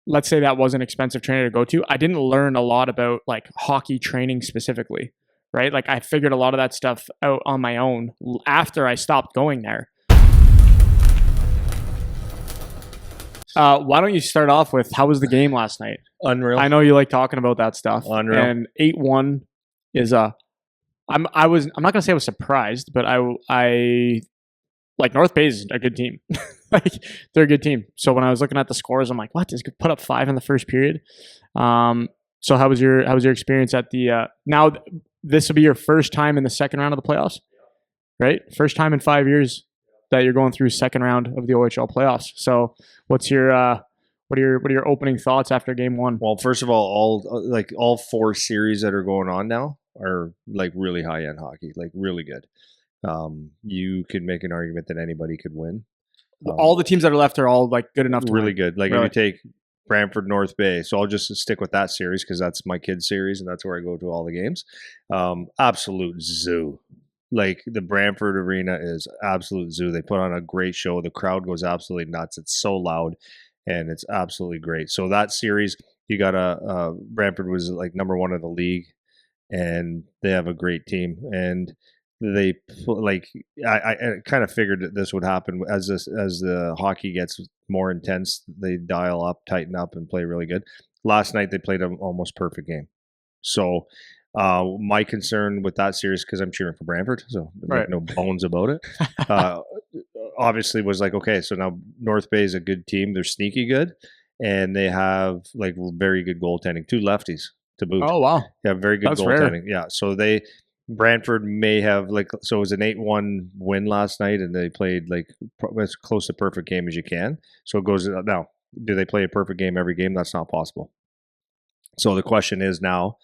let's say that was an expensive trainer to go to, I didn't learn a lot about like hockey training specifically, right? Like I figured a lot of that stuff out on my own after I stopped going there. Why don't you start off with how was the game last night? Unreal. I know you like talking about that stuff. Unreal. And 8-1 is I'm not gonna say I was surprised, but I like North Bay is a good team. Like they're a good team. So when I was looking at the scores, I'm like, what? This could put up 5 in the first period. So how was your experience at the now this will be your first time in the second round of the playoffs, right? First time in 5 years that you're going through second round of the OHL playoffs. So what's your what are your opening thoughts after game 1? Well, first of all, all 4 series that are going on now are like really high end hockey, like really good. You could make an argument that anybody could win. All the teams that are left are all like good enough to really win. good. Like Really? if you take Brantford North Bay, so I'll just stick with that series because that's my kids' series and that's where I go to all the games. Absolute zoo. Like the Brantford Arena is absolute zoo. They put on a great show. The crowd goes absolutely nuts. It's so loud and it's absolutely great. So that series, you got Brantford was like number 1 in the league and they have a great team. And they like I kind of figured that this would happen as the hockey gets more intense. They dial up, tighten up, and play really good. Last night they played an almost perfect game. So my concern with that series, because I'm cheering for Brantford, so Right. no bones about it. Obviously, was like okay, so now North Bay is a good team. They're sneaky good, and they have like very good goaltending. 2 lefties to boot. Oh wow. Yeah, very good That's goaltending. rare. Yeah, so Brantford may have so it was an 8-1 win last night, and they played like as close to perfect game as you can. So it goes now. Do they play a perfect game every game? That's not possible. So the question is now,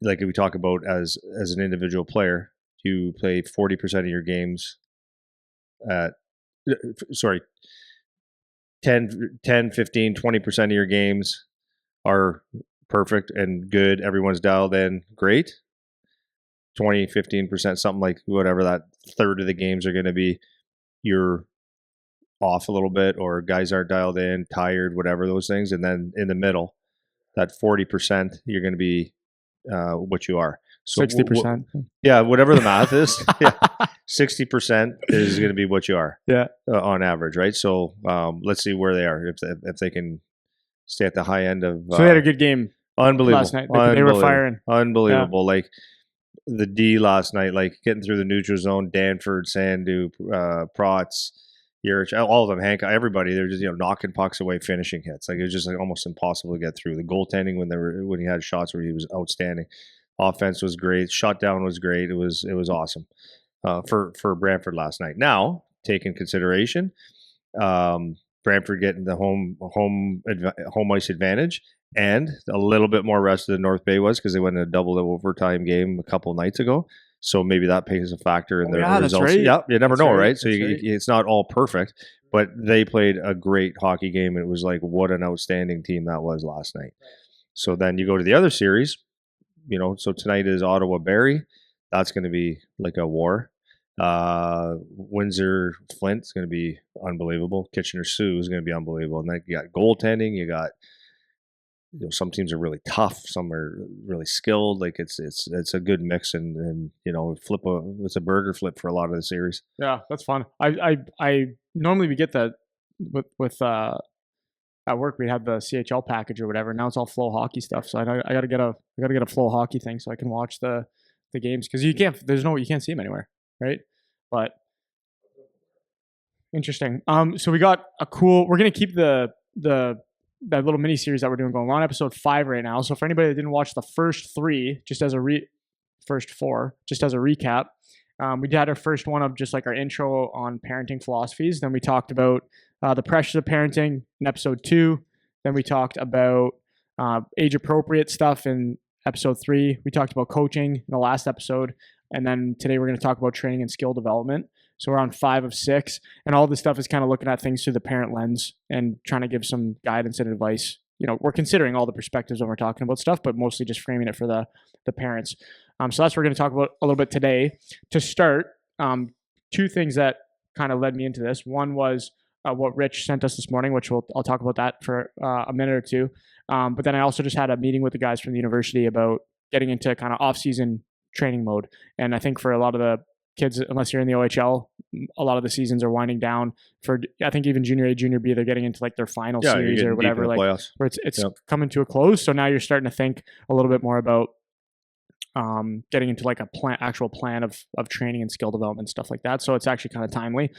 like if we talk about as an individual player, you play 40% of your games at 10, 15, 20% of your games are perfect and good. Everyone's dialed in. Great. 20, 15%, something like whatever that third of the games are going to be, you're off a little bit or guys aren't dialed in, tired, whatever those things. And then in the middle, that 40%, you're going to be what you are. So 60%. Yeah, whatever the math is. Yeah, 60% is going to be what you are. Yeah. On average, right? So let's see where they are if they can stay at the high end of. So they had a good game unbelievable last night. They were firing. Unbelievable. Yeah. Like the D last night, like getting through the neutral zone, Danford, Sandu, Protz, Yerich, all of them, Hank, everybody, they're just knocking pucks away, finishing hits. Like it was just like almost impossible to get through. The goaltending when he had shots where he was outstanding. Offense was great. Shutdown was great. It was awesome for Brantford last night. Now, take in consideration, Brantford getting the home ice advantage. And a little bit more rest than North Bay was because they went in a double overtime game a couple of nights ago. So maybe that plays a factor in their results. That's right. Yeah, you never know, right? So it's not all perfect, but they played a great hockey game. And it was like, what an outstanding team that was last night. So then you go to the other series, so tonight is Ottawa-Barrie. That's going to be like a war. Windsor-Flint is going to be unbelievable. Kitchener-Sioux is going to be unbelievable. And then you got goaltending, you got some teams are really tough, some are really skilled. Like it's a good mix, and it's a burger flip for a lot of the series. Yeah, that's fun. I normally we get that with at work we have the CHL package or whatever. Now it's all flow hockey stuff, so I gotta get a flow hockey thing so I can watch the games because you can't see them anywhere, right? But interesting. So we got we're gonna keep that little mini series that we're doing going. We're on episode 5 right now. So for anybody that didn't watch the first 3, first 4, just as a recap, we had our first one of just like our intro on parenting philosophies. Then we talked about the pressures of parenting in episode 2. Then we talked about age appropriate stuff in episode 3. We talked about coaching in the last episode. And then today we're going to talk about training and skill development. So we're on 5 of 6, and all this stuff is kind of looking at things through the parent lens and trying to give some guidance and advice. We're considering all the perspectives when we're talking about stuff, but mostly just framing it for the parents. So that's what we're going to talk about a little bit today. To start, 2 things that kind of led me into this. One was what Rich sent us this morning, which I'll talk about that for a minute or two. But then I also just had a meeting with the guys from the university about getting into kind of off-season training mode. And I think for a lot of the kids, unless you're in the OHL, a lot of the seasons are winding down. For I think even junior A, junior B, they're getting into like their final series or whatever, like playoffs. where it's coming to a close. So now you're starting to think a little bit more about getting into like a actual plan of training and skill development, stuff like that. So it's actually kind of timely.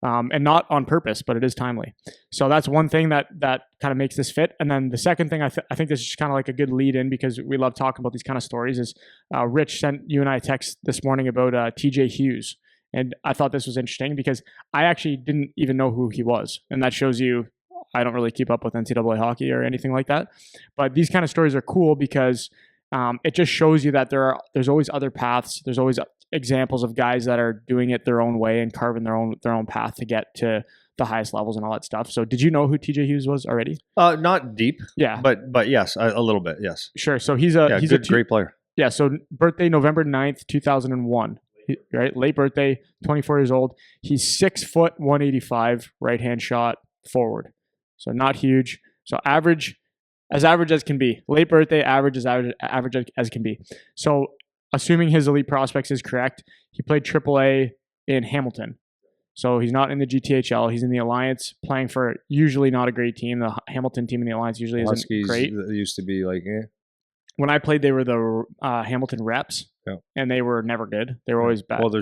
And not on purpose, but it is timely. So that's one thing that kind of makes this fit. And then the second thing, I think this is just kind of like a good lead in, because we love talking about these kind of stories, is Rich sent you and I a text this morning about TJ Hughes. And I thought this was interesting because I actually didn't even know who he was. And that shows you I don't really keep up with NCAA hockey or anything like that. But these kind of stories are cool because it just shows you that there's always other paths. There's always examples of guys that are doing it their own way and carving their own path to get to the highest levels and all that stuff. So did you know who TJ Hughes was already? Not deep. Yeah. But yes, a little bit. Yes. Sure. So he's a great player. Yeah. So birthday November 9th, 2001. Right. Late birthday, 24 years old. He's 6 foot 185, right hand shot, forward. So not huge. So average as can be. Late birthday, average as can be. So assuming his elite prospects is correct, he played AAA in Hamilton. So he's not in the GTHL. He's in the Alliance, playing for usually not a great team. The Hamilton team in the Alliance usually isn't great. Used to be like, When I played, they were the Hamilton Reps, and they were never good. They were always bad. Well,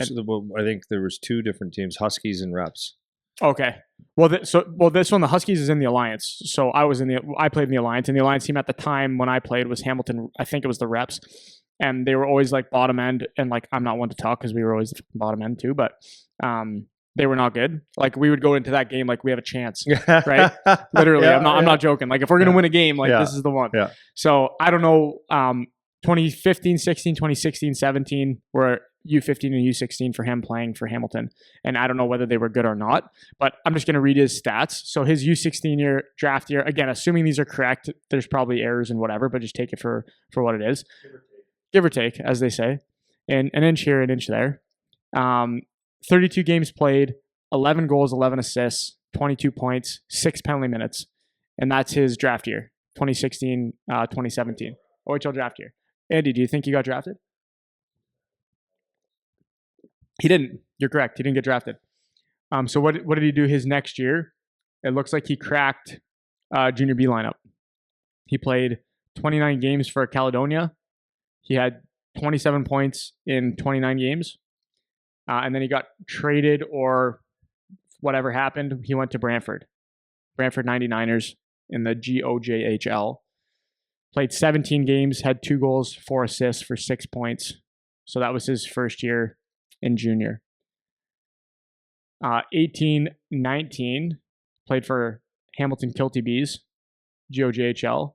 I think there was two different teams, Huskies and Reps. Okay. Well, this one, the Huskies is in the Alliance. So I played in the Alliance, and the Alliance team at the time when I played was Hamilton. I think it was the Reps, and they were always like bottom end. And like, I'm not one to talk because we were always the bottom end too, but they were not good. Like, we would go into that game like we have a chance, right? Literally, I'm not joking. Like, if we're gonna win a game, like this is the one. Yeah. So I don't know. 2015, 16, 2016, 17 were U15 and U16 for him playing for Hamilton. And I don't know whether they were good or not, but I'm just going to read his stats. So his U16 year, draft year, again, assuming these are correct, there's probably errors and whatever, but just take it for what it is. Give or take, as they say. And an inch here, an inch there. 32 games played, 11 goals, 11 assists, 22 points, 6 penalty minutes. And that's his draft year, 2016, 2017. OHL draft year. Andy, do you think he got drafted? He didn't. You're correct. He didn't get drafted. So what did he do his next year? It looks like he cracked junior B lineup. He played 29 games for Caledonia. He had 27 points in 29 games. And then he got traded, or whatever happened. He went to Brantford 99ers in the GOJHL. Played 17 games, had 2 goals, 4 assists for 6 points. So that was his first year in junior. 18-19, played for Hamilton Kilty Bees, GOJHL.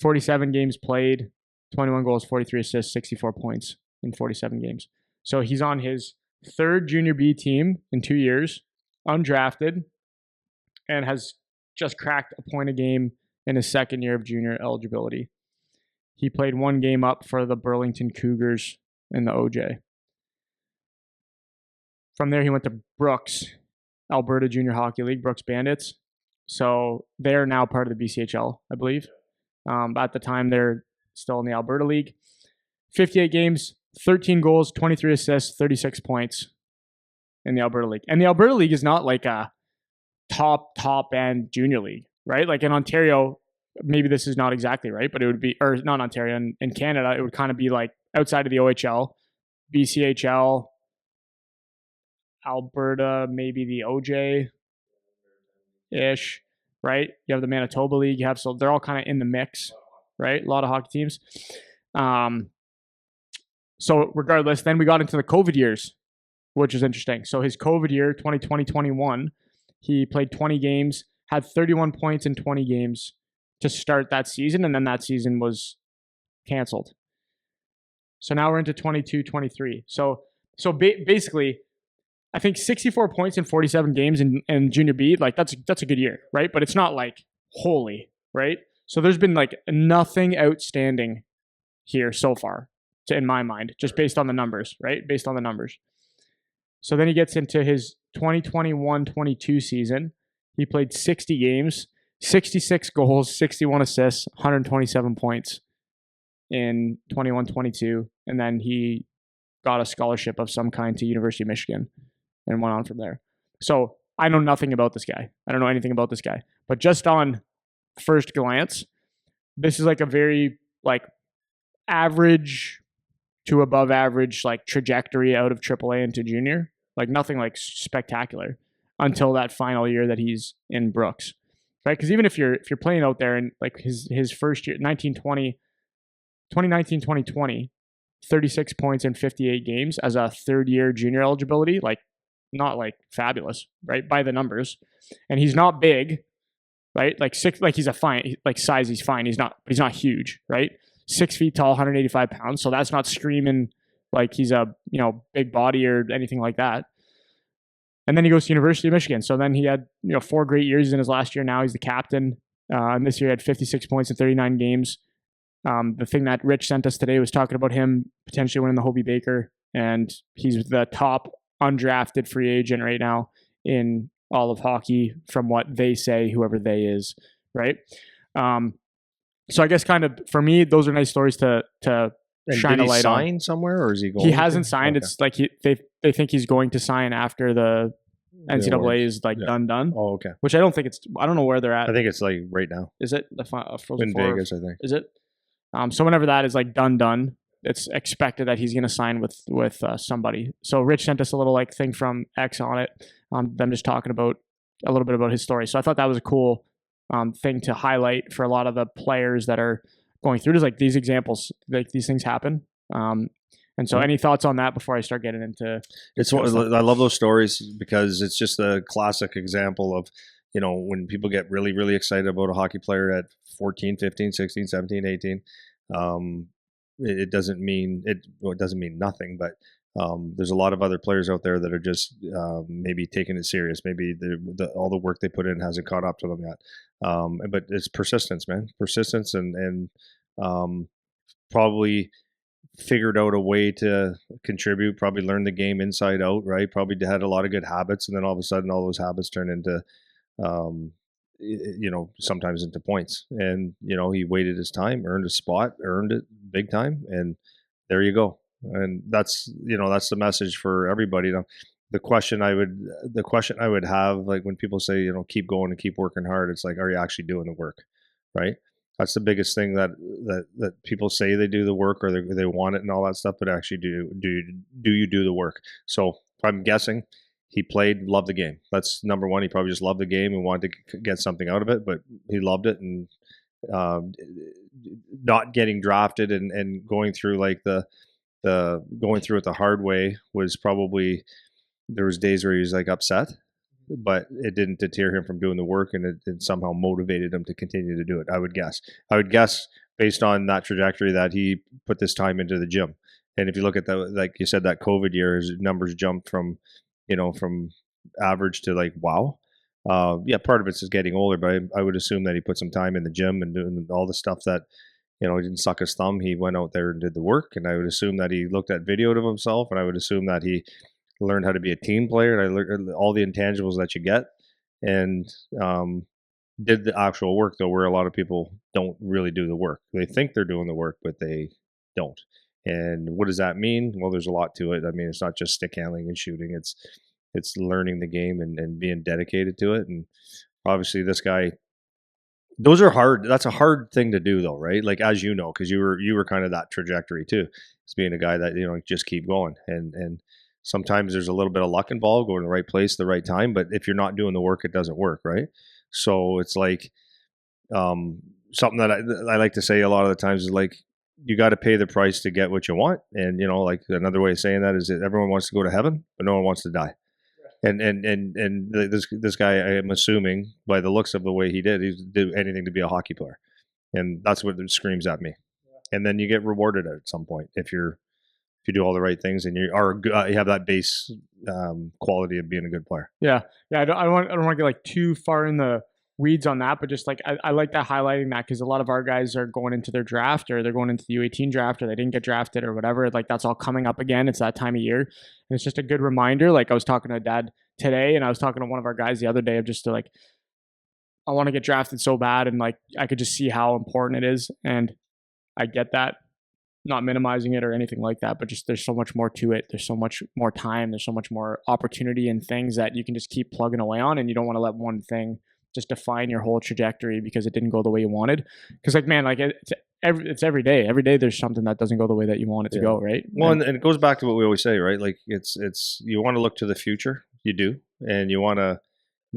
47 games played, 21 goals, 43 assists, 64 points in 47 games. So he's on his third junior B team in 2 years, undrafted, and has just cracked a point a game in his second year of junior eligibility. He played 1 game up for the Burlington Cougars in the OJ. From there, he went to Brooks, Alberta Junior Hockey League, Brooks Bandits. So they're now part of the BCHL, I believe. At the time, they're still in the Alberta League. 58 games, 13 goals, 23 assists, 36 points in the Alberta League. And the Alberta League is not like a top end junior league, right? Like in Ontario, maybe this is not exactly right, but it would be, or not Ontario, in Canada, it would kind of be like outside of the OHL, BCHL, Alberta, maybe the OJ-ish, right? You have the Manitoba League, so they're all kind of in the mix, right? A lot of hockey teams. So regardless, then we got into the COVID years, which is interesting. So his COVID year, 2020-21, he played 20 games, had 31 points in 20 games to start that season, and then that season was canceled. So now we're into 22-23. So basically, I think 64 points in 47 games in junior B, like that's a good year, right? But it's not like holy, right? So there's been like nothing outstanding here so far, in my mind, just based on the numbers, right? Based on the numbers. So then he gets into his 2021-22 season. He played 60 games, 66 goals, 61 assists, 127 points in 21-22, and then he got a scholarship of some kind to University of Michigan and went on from there. So I know nothing about this guy. I don't know anything about this guy. But just on first glance, this is like a very like average to above average like trajectory out of AAA into junior. Like nothing like spectacular until that final year that he's in Brooks. Right? Because even if you're playing out there and like his first year, 2020, 36 points in 58 games as a third year junior eligibility, like not like fabulous, right? By the numbers. And he's not big, right? Like six, like he's a fine, like size, he's fine. He's not huge, right? 6 feet tall, 185 pounds. So that's not screaming like he's a, big body or anything like that. And then he goes to University of Michigan. So then he had, 4 great years in his last year. Now he's the captain. And this year he had 56 points in 39 games. The thing that Rich sent us today was talking about him potentially winning the Hobie Baker. And he's the top undrafted free agent right now in all of hockey from what they say, whoever they is, right? So I guess kind of for me, those are nice stories to shine a light on. Sign somewhere, or is he going? He hasn't signed. Okay. It's like they think he's going to sign after the NCAA is like done. Oh, okay. Which I don't think it's. I don't know where they're at. I think it's like right now. Is it the Frozen in Four? Vegas? I think. Is it? So whenever that is like done, it's expected that he's going to sign with somebody. So Rich sent us a little like thing from X on it. Them just talking about a little bit about his story. So I thought that was a cool thing to highlight for a lot of the players that are going through. Just like these examples, like these things happen. And so, any thoughts on that before I start getting into? It's I love those stories because it's just a classic example of when people get really, really excited about a hockey player at 14, 15, 16, 17, 18. It doesn't mean it doesn't mean nothing, but there's a lot of other players out there that are just maybe taking it serious. Maybe all the work they put in hasn't caught up to them yet. But it's persistence, man. Persistence and probably figured out a way to contribute, probably learned the game inside out, right? Probably had a lot of good habits, and then all of a sudden all those habits turn into sometimes into points. And he waited his time, earned a spot, earned it big time, and there you go. And that's that's the message for everybody. The question I would have, like when people say keep going and keep working hard, it's like, are you actually doing the work, right? That's the biggest thing that people say they do the work or they want it and all that stuff, but actually do you do the work? So I'm guessing he played, loved the game. That's number one. He probably just loved the game and wanted to get something out of it, but he loved it. And not getting drafted and going through like the going through it the hard way was probably, there was days where he was like upset, but it didn't deter him from doing the work, and it somehow motivated him to continue to do it. I would guess based on that trajectory that he put this time into the gym. And if you look at like you said, that COVID year, his numbers jumped from average to like, wow. Part of it's just getting older, but I would assume that he put some time in the gym and doing all the stuff that, he didn't suck his thumb. He went out there and did the work. And I would assume that he looked at video of himself, and I would assume that he learned how to be a team player. And I learned all the intangibles that you get, and did the actual work, though, where a lot of people don't really do the work. They think they're doing the work, but they don't. And what does that mean? Well, there's a lot to it. I mean, it's not just stick handling and shooting. It's learning the game and being dedicated to it. And obviously this guy, those are hard. That's a hard thing to do, though, right? Like, as you know, because you were kind of that trajectory too. It's being a guy that just keep going, and sometimes there's a little bit of luck involved, going to the right place, the right time. But if you're not doing the work, it doesn't work, right? So it's like something that I like to say a lot of the times is like, you got to pay the price to get what you want. And like another way of saying that is that everyone wants to go to heaven, but no one wants to die. And this guy, I am assuming by the looks of the way he did do anything to be a hockey player, and that's what it screams at me. And then you get rewarded at some point if you do all the right things and you have that base quality of being a good player. Yeah. I don't want to get like too far in the weeds on that, but just like I like that highlighting that, because a lot of our guys are going into their draft, or they're going into the U18 draft, or they didn't get drafted or whatever. Like, that's all coming up again. It's that time of year, and it's just a good reminder. Like, I was talking to Dad today, and I was talking to one of our guys the other day of just to like, I want to get drafted so bad, and like I could just see how important it is, and I get that. Not minimizing it or anything like that, but just there's so much more to it. There's so much more time. There's so much more opportunity and things that you can just keep plugging away on, and you don't want to let one thing just define your whole trajectory because it didn't go the way you wanted. Because like man, like it's every day. Every day there's something that doesn't go the way that you want it to go, right? Well, and it goes back to what we always say, right? Like it's you want to look to the future, you do, and you want to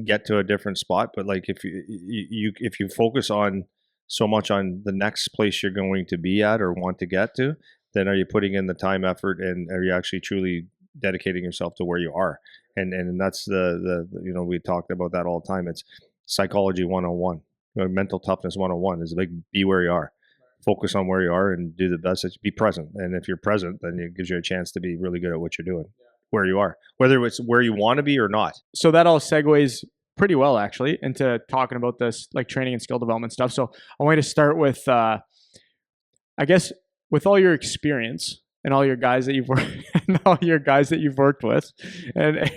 get to a different spot. But like if you focus on so much on the next place you're going to be at or want to get to, then are you putting in the time, effort, and are you actually truly dedicating yourself to where you are? And that's the we talked about that all the time. It's psychology 101, mental toughness 101 is like be where you are, focus on where you are, and do the best. Be present, and if you're present, then it gives you a chance to be really good at what you're doing, where you are, whether it's where you want to be or not. So that all segues pretty well actually into talking about this like training and skill development stuff. So I want to start with, I guess, with all your experience and all your guys that you've worked and all your guys that you've worked with, and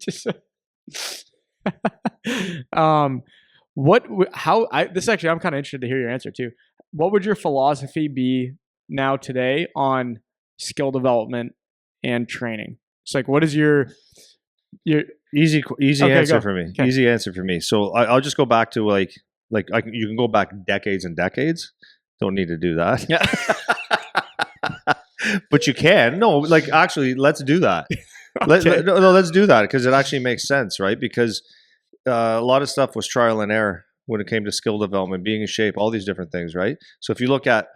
just what how I this actually I'm kind of interested to hear your answer too. What would your philosophy be now today on skill development and training? It's like what is your easy Okay, answer go. for me. Okay. Easy answer for me. So I'll just go back to you can go back decades and decades. Don't need to do that. Yeah. But you can. No, like actually, let's do that. Okay. Let's do that because it actually makes sense, right? Because a lot of stuff was trial and error when it came to skill development, being in shape, all these different things, right? So if you look at,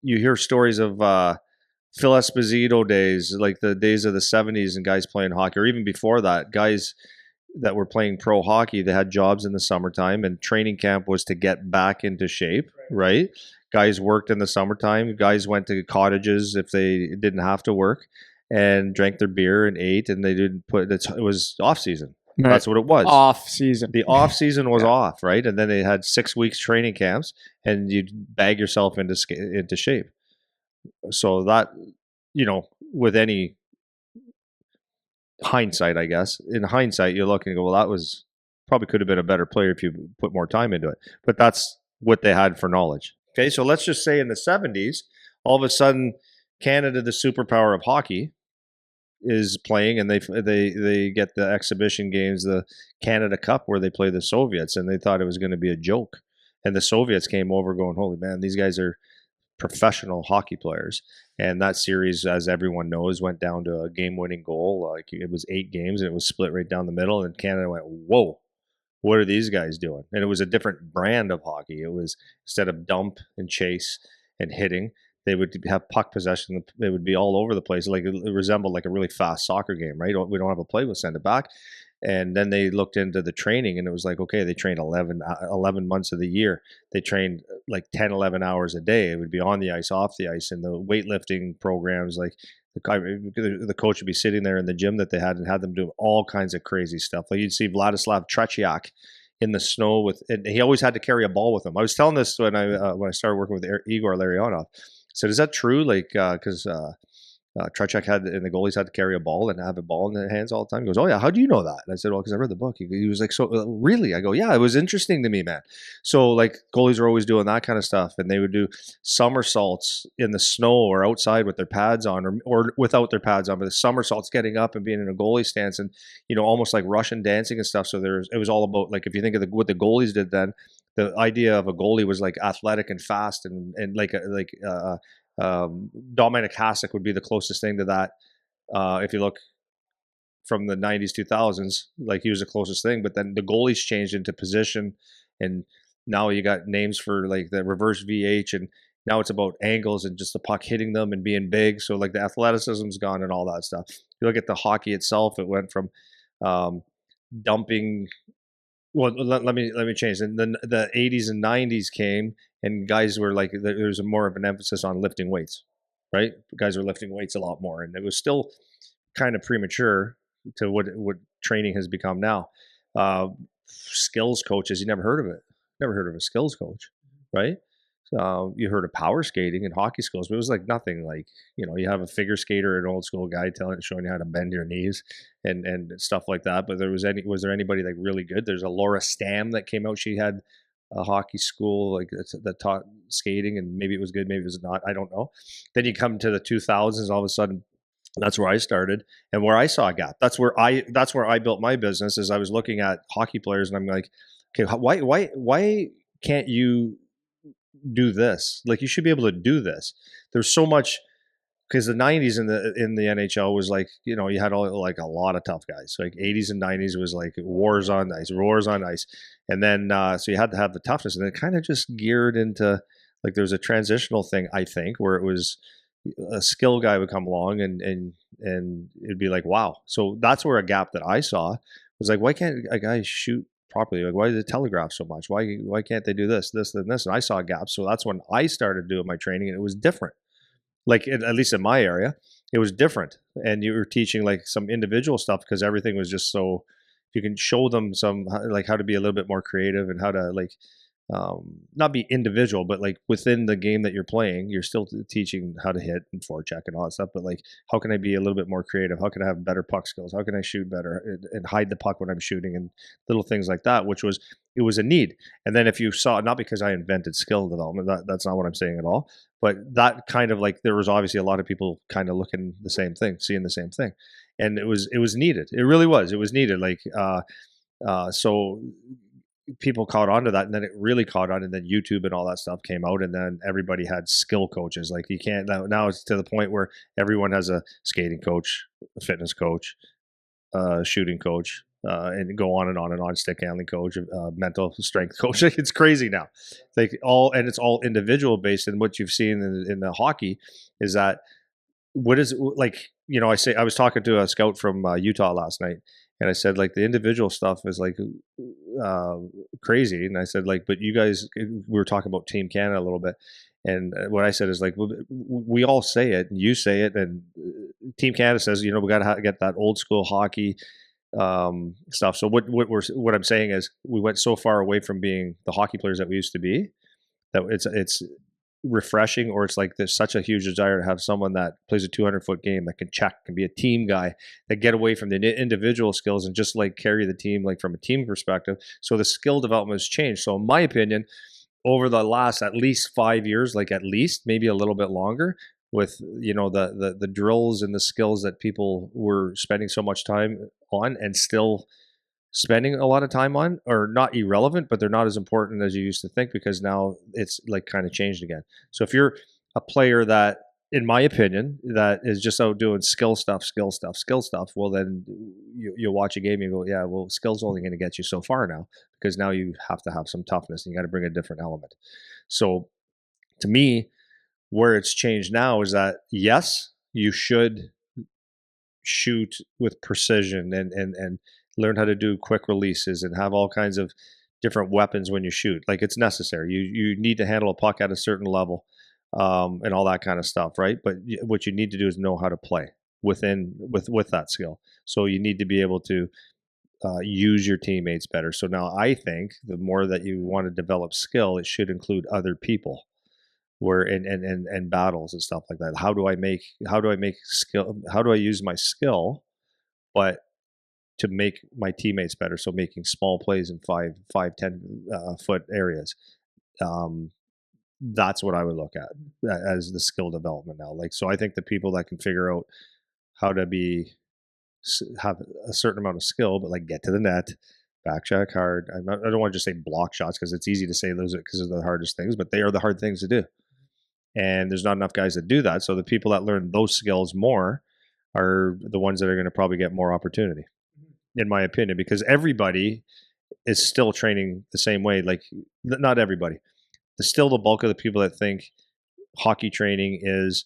you hear stories of Phil Esposito days, like the days of the 70s and guys playing hockey, or even before that, guys that were playing pro hockey, they had jobs in the summertime and training camp was to get back into shape, right? Guys worked in the summertime. Guys went to cottages if they didn't have to work and drank their beer and ate and they didn't it was off season. Right. That's what it was. Off season. The off season was Yeah. off, right? And then they had 6 weeks training camps and you'd bag yourself into shape. So that, with any hindsight, I guess, in hindsight, you look and go, well, that was probably could have been a better player if you put more time into it. But that's what they had for knowledge. Okay, so let's just say in the 70s, all of a sudden, Canada, the superpower of hockey, is playing, and they get the exhibition games, the Canada Cup, where they play the Soviets, and they thought it was going to be a joke. And the Soviets came over, going, "Holy man, these guys are professional hockey players." And that series, as everyone knows, went down to a game-winning goal. Like it was 8 games, and it was split right down the middle. And Canada went, "Whoa, what are these guys doing?" And it was a different brand of hockey. It was, instead of dump and chase and hitting, they would have puck possession. They would be all over the place. Like it resembled like a really fast soccer game, right? We don't have a play, we'll send it back. And then they looked into the training and it was like, okay, they trained 11 months of the year. They trained like 10, 11 hours a day. It would be on the ice, off the ice, and the weightlifting programs, like the coach would be sitting there in the gym that they had and had them do all kinds of crazy stuff. Like you'd see Vladislav Tretiak in the snow and he always had to carry a ball with him. I was telling this when I started working with Igor Larionov. So is that true? Like, because Trechek and the goalies had to carry a ball and have a ball in their hands all the time. He goes, "Oh yeah, how do you know that?" And I said, "Well, because I read the book." He was like, "So really?" I go, "Yeah, it was interesting to me, man." So like goalies are always doing that kind of stuff, and they would do somersaults in the snow or outside with their pads on, or without their pads on, but the somersaults, getting up and being in a goalie stance, and almost like Russian dancing and stuff. So it was all about, like, if you think of what the goalies did then. The idea of a goalie was like athletic and fast and Dominic Hasek would be the closest thing to that. If you look from the 90s, 2000s, like he was the closest thing. But then the goalies changed into position, and now you got names for like the reverse VH, and now it's about angles and just the puck hitting them and being big. So like the athleticism's gone and all that stuff. You look at the hockey itself; it went from dumping. Well, let me change. And then the 80s and 90s came, and guys were like, there was more of an emphasis on lifting weights, right? Guys were lifting weights a lot more, and it was still kind of premature to what training has become now. Skills coaches, you never heard of it. Never heard of a skills coach, right? You heard of power skating and hockey skills, but it was like nothing like, you have a figure skater, an old school guy showing you how to bend your knees and stuff like that. But was there anybody like really good? There's a Laura Stam that came out. She had a hockey school like that taught skating, and maybe it was good, maybe it was not. I don't know. Then you come to the 2000s, all of a sudden that's where I started and where I saw a gap. That's where I built my business. Is I was looking at hockey players and I'm like, okay, why can't you do this? Like, you should be able to do this. There's so much, because the 90s in the NHL was like, you had all like a lot of tough guys. Like 80s and 90s was like wars on ice, roars on ice. And then so you had to have the toughness, and it kind of just geared into like there was a transitional thing, I think, where it was a skill guy would come along and it'd be like, wow. So that's where a gap that I saw was like, why can't a guy shoot properly? Like, why does it telegraph so much? Why can't they do this and this? And I saw a gap. So that's when I started doing my training, and it was different. Like, at least in my area, it was different. And you were teaching like some individual stuff because everything was just so, you can show them some like how to be a little bit more creative and how to like not be individual, but like within the game that you're playing, you're still teaching how to hit and forecheck and all that stuff. But like, how can I be a little bit more creative? How can I have better puck skills? How can I shoot better and hide the puck when I'm shooting and little things like that, it was a need. And then if you saw, not because I invented skill development, that's not what I'm saying at all, but that kind of like, there was obviously a lot of people kind of looking the same thing, seeing the same thing. And it was needed. It really was. It was needed. Like, so people caught on to that, and then it really caught on, and then YouTube and all that stuff came out, and then everybody had skill coaches. Like, you can't now it's to the point where everyone has a skating coach, a fitness coach, shooting coach, and go on and on and on, stick handling coach, mental strength coach. Like, it's crazy now. And it's all individual based. And what you've seen in the hockey is that what is like, I was talking to a scout from Utah last night, and I said like the individual stuff is like uh, crazy, and I said like, but you guys, we were talking about Team Canada a little bit, and what I said is like, well, we all say it, and you say it, and Team Canada says, we got to get that old school hockey stuff. So what I'm saying is we went so far away from being the hockey players that we used to be that it's refreshing, or it's like there's such a huge desire to have someone that plays a 200-foot game that can check, can be a team guy, that get away from the individual skills and just like carry the team like from a team perspective. So the skill development has changed. So in my opinion, over the last at least 5 years, like at least maybe a little bit longer, with the drills and the skills that people were spending so much time on and still spending a lot of time on, are not irrelevant, but they're not as important as you used to think, because now it's like kind of changed again. So if you're a player that, in my opinion, that is just out doing skill stuff, well, then you'll watch a game and you go, yeah, well, skill's only going to get you so far now, because now you have to have some toughness and you got to bring a different element. So to me, where it's changed now is that, yes, you should shoot with precision and learn how to do quick releases and have all kinds of different weapons when you shoot. Like, it's necessary. You need to handle a puck at a certain level, and all that kind of stuff, right? But what you need to do is know how to play with that skill. So you need to be able to use your teammates better. So now I think the more that you want to develop skill, it should include other people, where and battles and stuff like that. How do I use my skill, but to make my teammates better? So making small plays in 5, 10 foot areas. That's what I would look at as the skill development now. Like, so I think the people that can figure out how to have a certain amount of skill, but like get to the net, back check hard. I don't want to just say block shots, because it's easy to say those because they're the hardest things, but they are the hard things to do. And there's not enough guys that do that. So the people that learn those skills more are the ones that are going to probably get more opportunity, in my opinion, because everybody is still training the same way. Like, not everybody. There's still the bulk of the people that think hockey training is,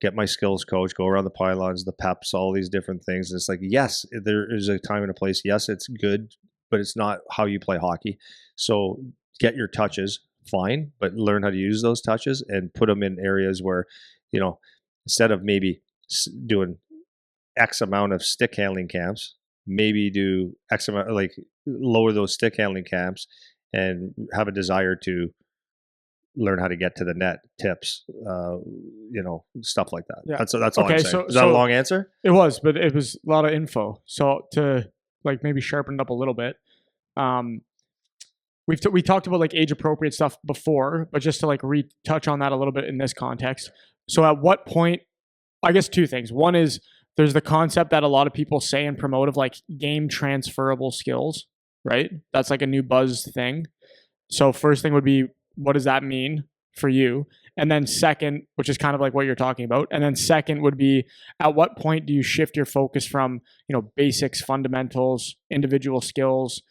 get my skills coach, go around the pylons, the peps, all these different things. And it's like, yes, there is a time and a place. Yes, it's good, but it's not how you play hockey. So get your touches, fine, but learn how to use those touches and put them in areas where, instead of maybe doing X amount of stick handling camps, maybe do X amount, like lower those stick handling camps and have a desire to learn how to get to the net, tips, stuff like that. Yeah. That's all I'm Okay, saying. Is that a long answer? It was, but it was a lot of info. So to like maybe sharpen it up a little bit, um, we talked about like age appropriate stuff before, but just to like retouch on that a little bit in this context. So at what point? I guess two things. One is there's the concept that a lot of people say and promote of like game transferable skills, right? That's like a new buzz thing. So first thing would be, what does that mean for you? And then second, which is kind of like what you're talking about. And then second would be, at what point do you shift your focus from, basics, fundamentals, individual skills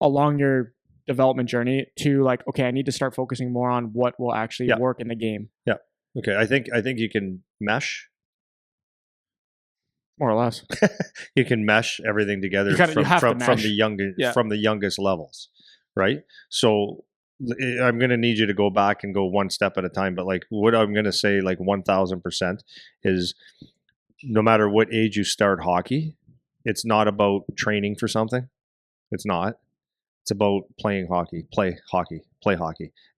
along your development journey to like, okay, I need to start focusing more on what will actually Yeah. work in the game. Yeah. Okay. I think you can mesh. More or less. You can mesh everything together from the youngest levels, right? So I'm going to need you to go back and go one step at a time. But like what I'm going to say, like 1000% is, no matter what age you start hockey, it's not about training for something. It's not. It's about playing hockey, play hockey.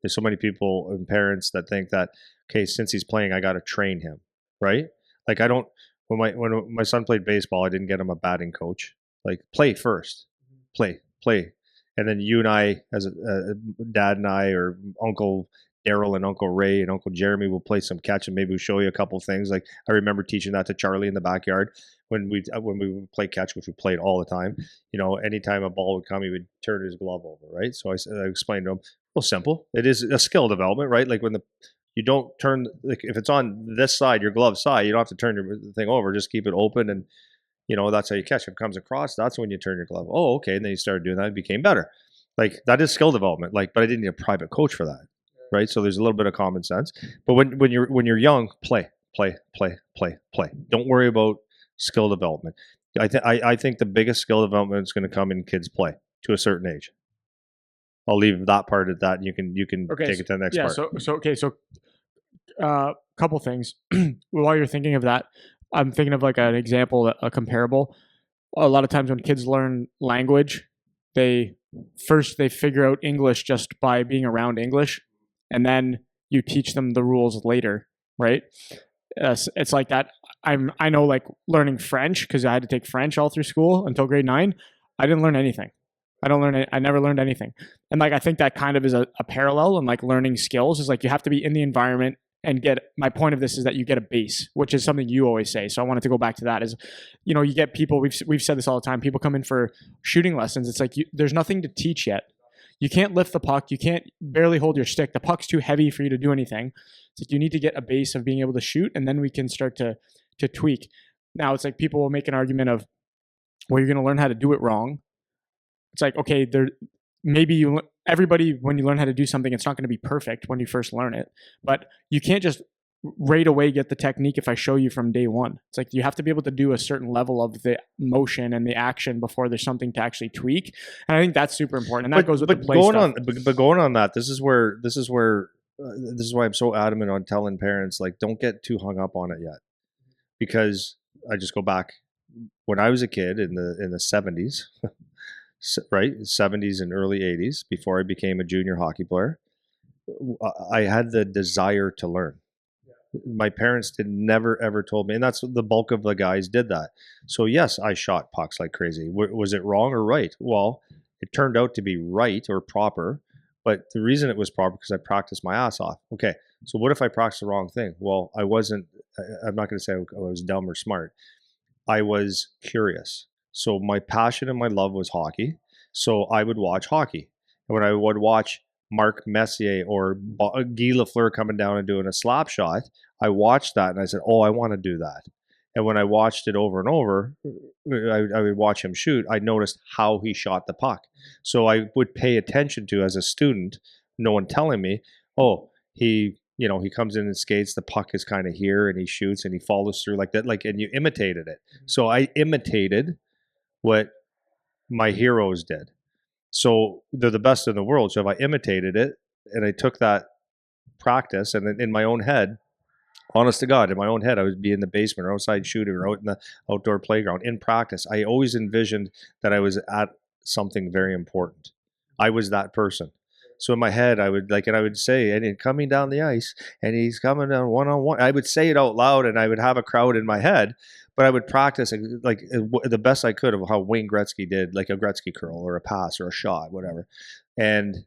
There's so many people and parents that think that, okay, since he's playing, I got to train him, right? Like I don't. When my son played baseball, I didn't get him a batting coach. Like play first, play, and then you and I, as a dad and I, or Uncle Daryl and Uncle Ray and Uncle Jeremy, will play some catch and maybe we'll show you a couple things. Like I remember teaching that to Charlie in the backyard when we would play catch, which we played all the time. Anytime a ball would come, he would turn his glove over, right? So I explained to him, well, simple. It is a skill development, right? Like you don't turn, like if it's on this side, your glove side, you don't have to turn your thing over. Just keep it open, and that's how you catch. If it comes across, that's when you turn your glove. Oh, okay. And then you started doing that, it became better. Like that is skill development. Like, but I didn't need a private coach for that, right? So there's a little bit of common sense. But when you're young, play. Don't worry about skill development. I think the biggest skill development is going to come in kids play to a certain age. I'll leave that part at that. And you can take it to the next part. So couple things. While you're thinking of that, I'm thinking of like an example, a comparable. A lot of times when kids learn language, they figure out English just by being around English, and then you teach them the rules later, right? It's like that. I know like learning French, because I had to take French all through school until grade 9. I didn't learn anything. I never learned anything. And like I think that kind of is a parallel, and like learning skills is like you have to be in the environment and my point of this is that you get a base, which is something you always say. So I wanted to go back to that is, you get people, we've said this all the time, people come in for shooting lessons. It's like, there's nothing to teach yet. You can't lift the puck. You can't barely hold your stick. The puck's too heavy for you to do anything. It's like, you need to get a base of being able to shoot, and then we can start to tweak. Now it's like people will make an argument of, well, you're going to learn how to do it wrong. It's like, okay, everybody, when you learn how to do something, it's not going to be perfect when you first learn it, but you can't just right away get the technique if I show you from day one. It's like you have to be able to do a certain level of the motion and the action before there's something to actually tweak. And I think that's super important. And that goes with the play stuff. But going on that, this is why I'm so adamant on telling parents, like, don't get too hung up on it yet. Because I just go back when I was a kid in the 70s, right? 70s and early 80s, before I became a junior hockey player, I had the desire to learn. My parents never ever told me, and that's the bulk of the guys did that. So yes, I shot pucks like crazy. Was it wrong or right? Well, it turned out to be right or proper, but the reason it was proper because I practiced my ass off. Okay, so what if I practiced the wrong thing? Well, I'm not going to say I was dumb or smart. I was curious. So my passion and my love was hockey. So I would watch hockey. And when I would watch Marc Messier or Guy Lafleur coming down and doing a slap shot, I watched that and I said, oh, I want to do that. And when I watched it over and over, I would watch him shoot. I noticed how he shot the puck. So I would pay attention to, as a student, no one telling me, oh, he comes in and skates, the puck is kind of here and he shoots and he follows through like that. And you imitated it. So I imitated what my heroes did. So they're the best in the world. So if I imitated it and I took that practice, and in my own head, honest to God, in my own head, I would be in the basement or outside shooting or out in the outdoor playground in practice. I always envisioned that I was at something very important. I was that person. So in my head, I would say, and he's coming down the ice, and he's coming down one on one. I would say it out loud, and I would have a crowd in my head, but I would practice like the best I could of how Wayne Gretzky did, like a Gretzky curl or a pass or a shot, whatever. And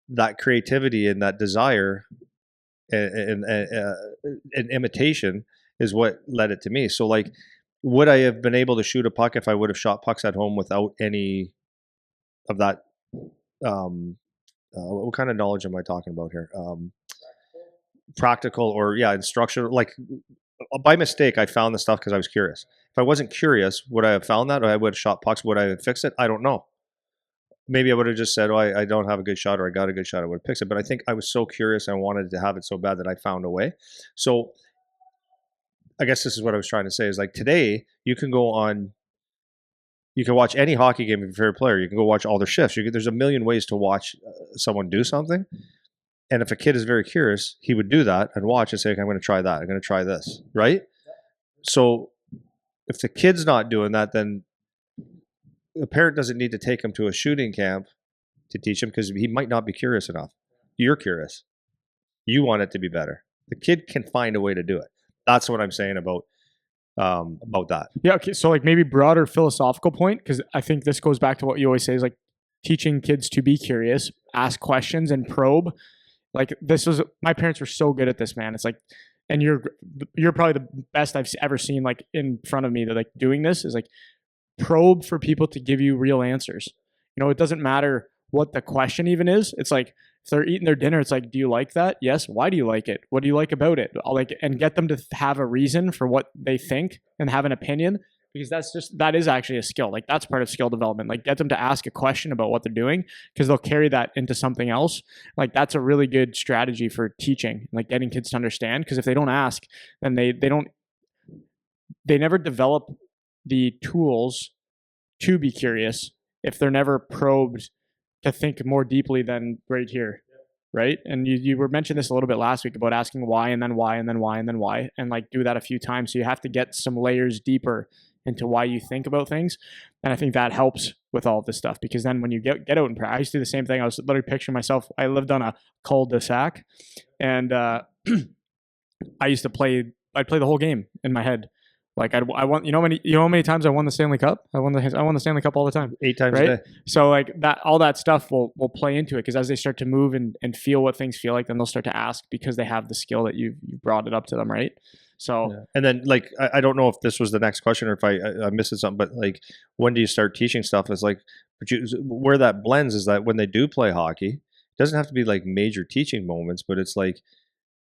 that creativity and that desire and imitation is what led it to me. So like, would I have been able to shoot a puck if I would have shot pucks at home without any of that? What kind of knowledge am I talking about here? Practical or instructional. Like by mistake, I found the stuff because I was curious. If I wasn't curious, would I have found that, or I would have shot pucks? Would I have fixed it? I don't know. Maybe I would have just said, "Oh, I don't have a good shot," or "I got a good shot." I would have fixed it. But I think I was so curious, I wanted to have it so bad that I found a way. So I guess this is what I was trying to say: is like today, you can watch any hockey game if you're a favorite player. You can go watch all their shifts. There's a million ways to watch someone do something. And if a kid is very curious, he would do that and watch and say, okay, I'm going to try that. I'm going to try this. Right? So if the kid's not doing that, then a parent doesn't need to take him to a shooting camp to teach him because he might not be curious enough. You're curious. You want it to be better. The kid can find a way to do it. That's what I'm saying about that. Yeah. Okay. So like maybe broader philosophical point, because I think this goes back to what you always say is like teaching kids to be curious, ask questions, and probe. Like this was my parents were so good at this, man. It's like, and you're probably the best I've ever seen like in front of me that like doing this is like probe for people to give you real answers. You know, it doesn't matter what the question even is. It's like if they're eating their dinner, it's like, do you like that? Yes. Why do you like it? What do you like about it? I'll like and get them to have a reason for what they think and have an opinion because that is actually a skill. Like that's part of skill development. Like get them to ask a question about what they're doing because they'll carry that into something else. Like that's a really good strategy for teaching, like getting kids to understand. Because if they don't ask, then they never develop the tools to be curious if they're never probed to think more deeply than right here. Right. And you were mentioning this a little bit last week about asking why and then why and then why and then why and like do that a few times. So you have to get some layers deeper into why you think about things. And I think that helps with all of this stuff because then when you get out and practice, I used to do the same thing. I was literally picturing myself. I lived on a cul-de-sac and I'd play the whole game in my head. Like I won, you know how many times I won the Stanley Cup? I won the Stanley Cup all the time. 8 times a day. So like that, all that stuff will play into it because as they start to move and feel what things feel like, then they'll start to ask because they have the skill that you brought it up to them, right? So and then like I don't know if this was the next question or if I missed something, but like when do you start teaching stuff? It's like, where that blends is that when they do play hockey, it doesn't have to be like major teaching moments, but it's like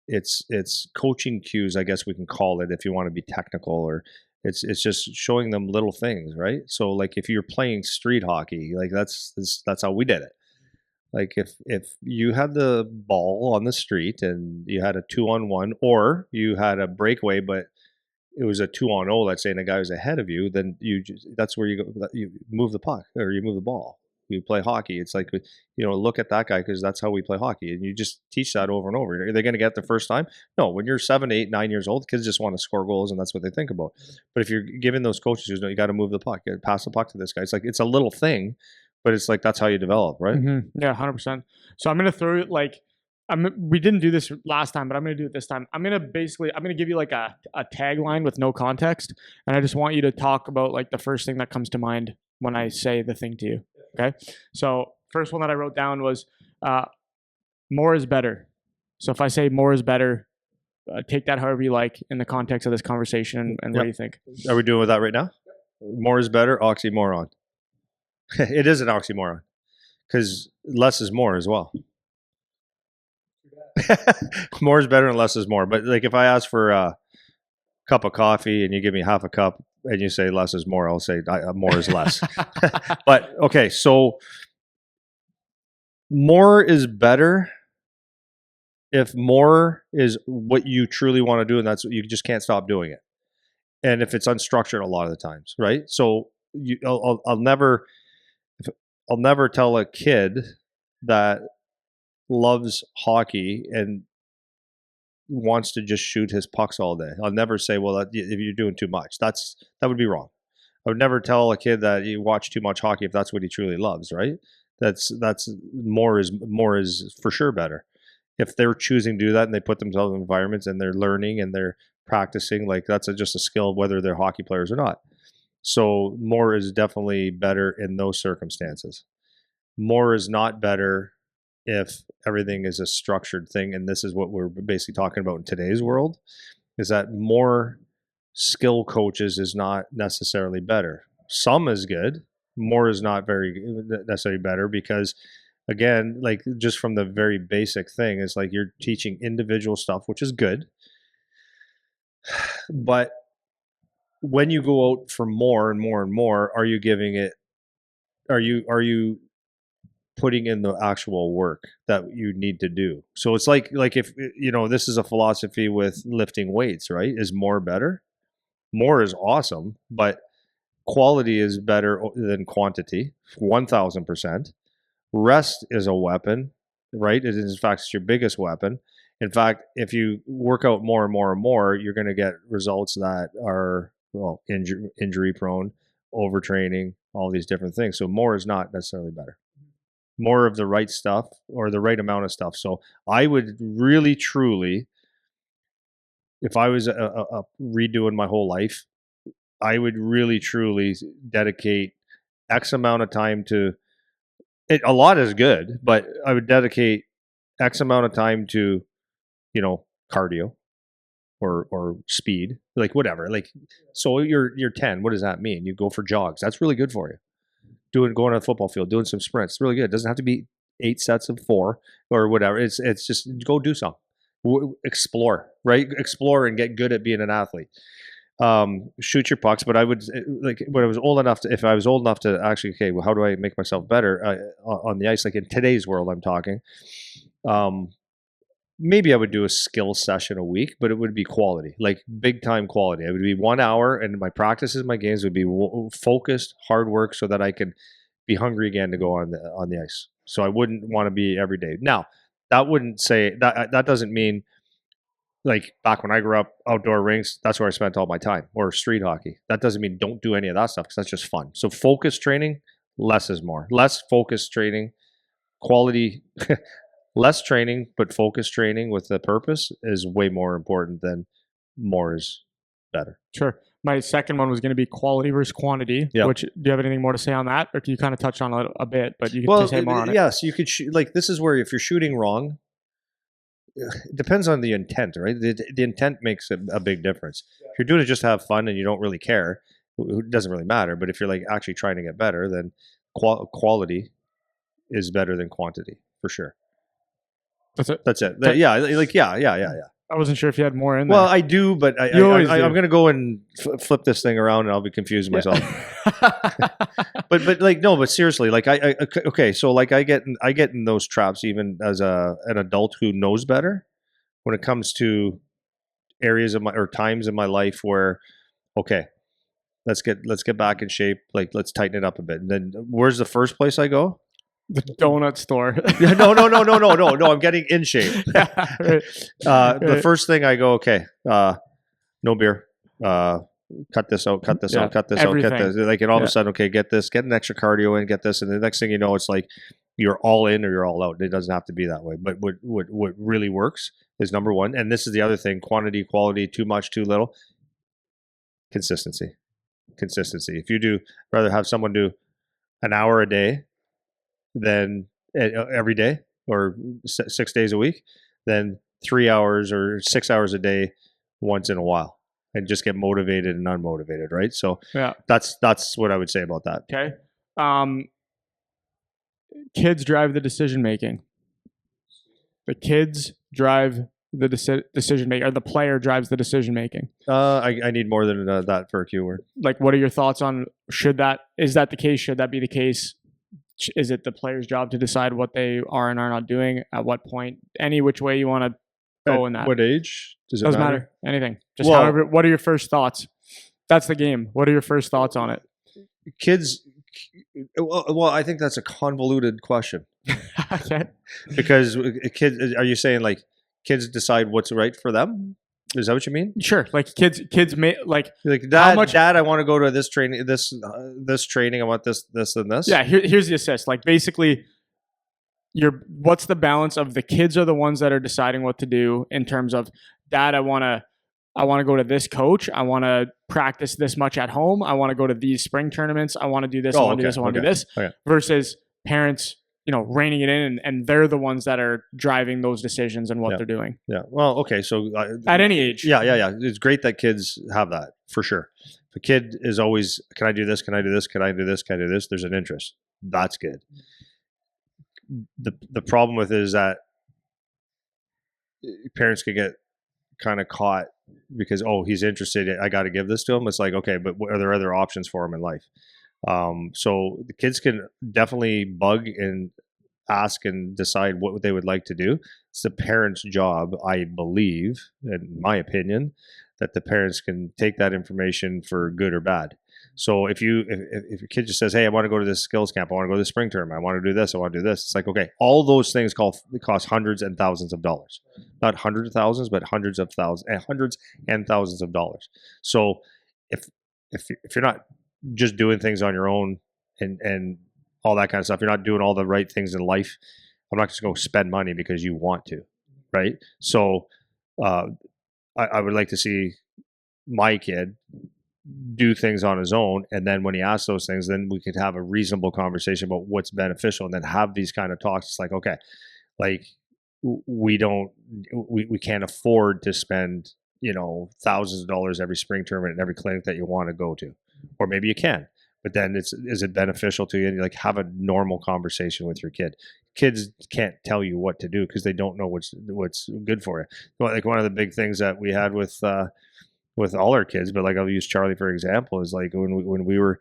it's coaching cues, I guess we can call it if you want to be technical, or it's just showing them little things, right? So like if you're playing street hockey, like that's how we did it. Like if you had the ball on the street and you had a 2-on-1 or you had a breakaway, but it was a 2-on-0, let's say, and a guy was ahead of you, then that's where you go. You move the puck or you move the ball. You play hockey. It's like, look at that guy because that's how we play hockey. And you just teach that over and over. Are they going to get it the first time? No. When you're 7, 8, 9 years old, kids just want to score goals and that's what they think about. But if you're giving those coaches, you got to move the puck, pass the puck to this guy. It's like, it's a little thing, but it's like, that's how you develop, right? Mm-hmm. Yeah, 100%. So I'm going to throw it like, we didn't do this last time, but I'm going to do it this time. I'm going to give you like a tagline with no context. And I just want you to talk about like the first thing that comes to mind when I say the thing to you. Okay. So first one that I wrote down was more is better. So if I say more is better, take that however you like in the context of this conversation and what do you think? Are we doing with that right now? More is better, oxymoron. It is an oxymoron because less is more as well. More is better and less is more. But like if I ask for a cup of coffee and you give me half a cup and you say less is more, I'll say more is less. But okay, so more is better if more is what you truly want to do and that's what you just can't stop doing it. And if it's unstructured a lot of the times, right? So I'll never tell a kid that loves hockey and wants to just shoot his pucks all day. I'll never say, well, if you're doing too much, that would be wrong. I would never tell a kid that you watch too much hockey if that's what he truly loves, right? That's more is for sure better. If they're choosing to do that and they put themselves in environments and they're learning and they're practicing, like that's just a skill, whether they're hockey players or not. So more is definitely better in those circumstances. More is not better if everything is a structured thing. And this is what we're basically talking about in today's world, is that more skill coaches is not necessarily better. Some is good. More is not very necessarily better because, again, like just from the very basic thing is like you're teaching individual stuff, which is good. But when you go out for more and more and more, are you giving it? Are you putting in the actual work that you need to do? So it's like if this is a philosophy with lifting weights, right? Is more better? More is awesome, but quality is better than quantity, 1000%. Rest is a weapon, right? It is, in fact, it's your biggest weapon. In fact, if you work out more and more and more, you're going to get results that are, well, injury prone, overtraining, all these different things. So more is not necessarily better. More of the right stuff or the right amount of stuff. So I would really, truly, if I was redoing my whole life, I would really, truly dedicate X amount of time to it. A lot is good, but I would dedicate X amount of time to, cardio or speed, like whatever. Like, so you're 10. What does that mean? You go for jogs. That's really good for you. Going on a football field, doing some sprints. It's really good. It doesn't have to be 8 sets of 4 or whatever. It's just go do something. Explore, right? Explore and get good at being an athlete. Shoot your pucks, but I would like when I was old enough to, if I was old enough to actually, okay, well, how do I make myself better on the ice? Like in today's world, I'm talking. Maybe I would do a skill session a week, but it would be quality, like big time quality. It would be 1 hour, and my practices, my games would be focused, hard work, so that I could be hungry again to go on the ice. So I wouldn't want to be every day. Now, that wouldn't say that doesn't mean like back when I grew up, outdoor rinks, that's where I spent all my time, or street hockey. That doesn't mean don't do any of that stuff because that's just fun. So focus training, less is more. Less focus training, quality, less training, but focus training with a purpose is way more important than more is better. Sure. My second one was going to be quality versus quantity. Yep. Which, do you have anything more to say on that, or can you kind of touch on it a bit? But you can say more on it. Yes, you could like this is where if you're shooting wrong, it depends on the intent, right? The intent makes a big difference. If you're doing it just to have fun and you don't really care, it doesn't really matter. But if you're like actually trying to get better, then quality is better than quantity for sure. That's it. That's it. Yeah. I wasn't sure if you had more in there. Well, I do, but I'm going to go and flip this thing around, and I'll be confusing myself. but like no, but seriously, like okay, so like I get in those traps even as an adult who knows better when it comes to areas of times in my life where okay, let's get back in shape, like let's tighten it up a bit. And then where's the first place I go? The donut store. No. I'm getting in shape. Yeah, right. The first thing I go, okay, no beer. Cut this out. Cut this out. Everything. Get this. Like, and all of a sudden, okay, get this. Get an extra cardio in. Get this, and the next thing you know, it's like you're all in or you're all out. It doesn't have to be that way. But what really works is number one, and this is the other thing: quantity, quality, too much, too little. Consistency. If you rather have someone do an hour a day than every day or 6 days a week, then 3 hours or 6 hours a day once in a while, and just get motivated and unmotivated, right? So yeah, that's what I would say about that. Okay. Kids drive the decision making. The kids drive the decision making, or the player drives the decision making. I need more than that for a keyword. Like, what are your thoughts on is that the case? Should that be the case? Is it the player's job to decide what they are and are not doing at what point? Any which way you want to go in that. What age? Doesn't matter. Anything. Just however. What are your first thoughts? That's the game. What are your first thoughts on it? Kids. Well, I think that's a convoluted question. Okay. Because kids, are you saying like kids decide what's right for them? Is that what you mean? Sure, like kids may like Like how much. dad, I want to go to this training, this training. I want this, and this. Yeah, here's the assist. Like basically, what's the balance of the kids are the ones that are deciding what to do in terms of dad, I want to go to this coach. I want to practice this much at home. I want to go to these spring tournaments. I want to do this. I Oh, want to do okay. this. I want to Okay. do this. Okay. Versus parents, reining it in, and they're the ones that are driving those decisions and what Yeah. they're doing Yeah. Well, okay. So at any age. yeah. It's great that kids have that for sure. The kid is always, can I do this? Can I do this? Can I do this? Can I do this? There's an interest. That's good. The problem with it is that parents could get kind of caught because, oh, he's interested, I got to give this to him. It's like, okay, but are there other options for him in life? So the kids can definitely bug and ask and decide what they would like to do. It's the parents' job, I believe, in my opinion, that the parents can take that information for good or bad. So if your kid just says, "Hey, I want to go to this skills camp. I want to go to this spring tournament. I want to do this. I want to do this," it's like, okay, all those things cost hundreds and thousands of dollars, not hundreds of thousands, but hundreds of thousands and hundreds and thousands of dollars. So if you're not just doing things on your own and all that kind of stuff, you're not doing all the right things in life. I'm not just going to spend money because you want to, right? So I would like to see my kid do things on his own, and then when he asks those things, then we could have a reasonable conversation about what's beneficial, and then have these kind of talks. It's like, okay, like we can't afford to spend thousands of dollars every spring tournament and every clinic that you want to go to, or maybe you can, but then is it beneficial to you? And like, have a normal conversation with your kid. Kids can't tell you what to do because they don't know what's good for you. Like one of the big things that we had with all our kids, but like I'll use Charlie for example, is like when we were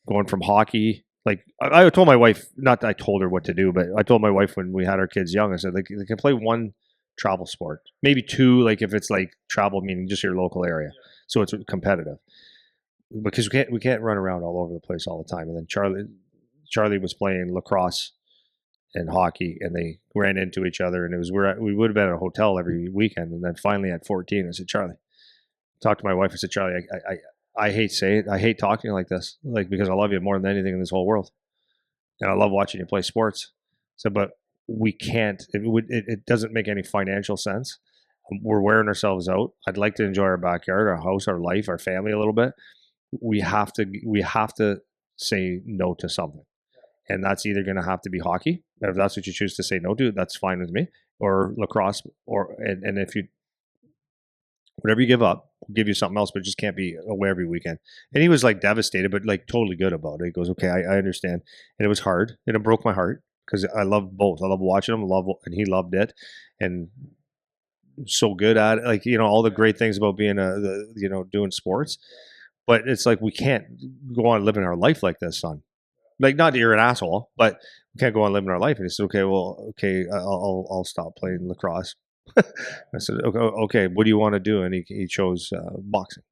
going from hockey. Like I told my wife, not that I told her what to do, but I told my wife when we had our kids young, I said, like, they can play one travel sport, maybe two, like if it's like travel meaning just your local area, so it's competitive, because we can't run around all over the place all the time. And then Charlie was playing lacrosse and hockey, and they ran into each other, and we would have been at a hotel every weekend. And then finally at 14, I said, Charlie, talked to my wife. I said, Charlie, I hate saying it. I hate talking like this, like, because I love you more than anything in this whole world, and I love watching you play sports. So, but we can't. It doesn't make any financial sense. We're wearing ourselves out. I'd like to enjoy our backyard, our house, our life, our family a little bit. We have to say no to something, and that's either going to have to be hockey. If that's what you choose to say no to, that's fine with me. Or lacrosse, and if you, whatever you give up, we'll give you something else, but it just can't be away every weekend. And he was like devastated, but like totally good about it. He goes, okay, I understand. And it was hard, and it broke my heart because I love both. I love watching him, and he loved it, and so good at it. Like, all the great things about being doing sports. But it's like, we can't go on living our life like this, son. Like, not that you're an asshole, but we can't go on living our life. And he said, okay, I'll stop playing lacrosse. I said, okay, what do you want to do? And he chose boxing.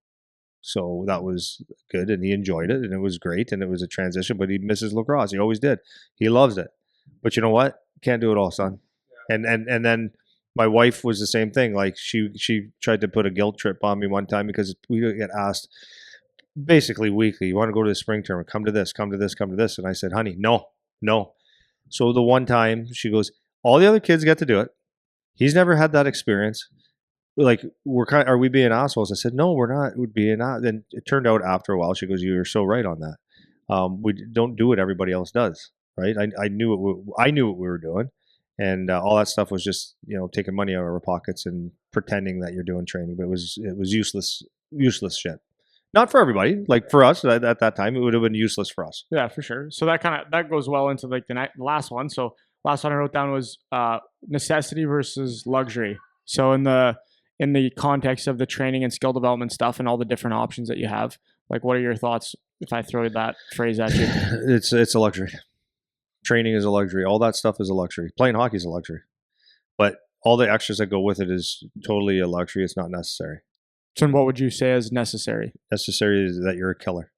So that was good, and he enjoyed it, and it was great, and it was a transition, but he misses lacrosse. He always did. He loves it. But you know what? Can't do it all, son. And then my wife was the same thing. Like, she tried to put a guilt trip on me one time because we get asked basically weekly, you want to go to the spring tournament, come to this, come to this, come to this. And I said, honey, no. So the one time she goes, all the other kids get to do it. He's never had that experience. Like, are we being assholes? I said, no, we're not. We're being not. Then it turned out after a while, she goes, you were so right on that. We don't do what everybody else does, right? I knew what we were doing, and all that stuff was just taking money out of our pockets and pretending that you're doing training, but it was useless shit. Not for everybody. Like, for us at that time, it would have been useless for us. Yeah, for sure. So that goes well into like the last one. So last one I wrote down was necessity versus luxury. So in the context of the training and skill development stuff and all the different options that you have, like, what are your thoughts if I throw that phrase at you? It's a luxury. Training is a luxury. All that stuff is a luxury. Playing hockey is a luxury. But all the extras that go with it is totally a luxury. It's not necessary. So what would you say is necessary? Necessary is that you're a killer.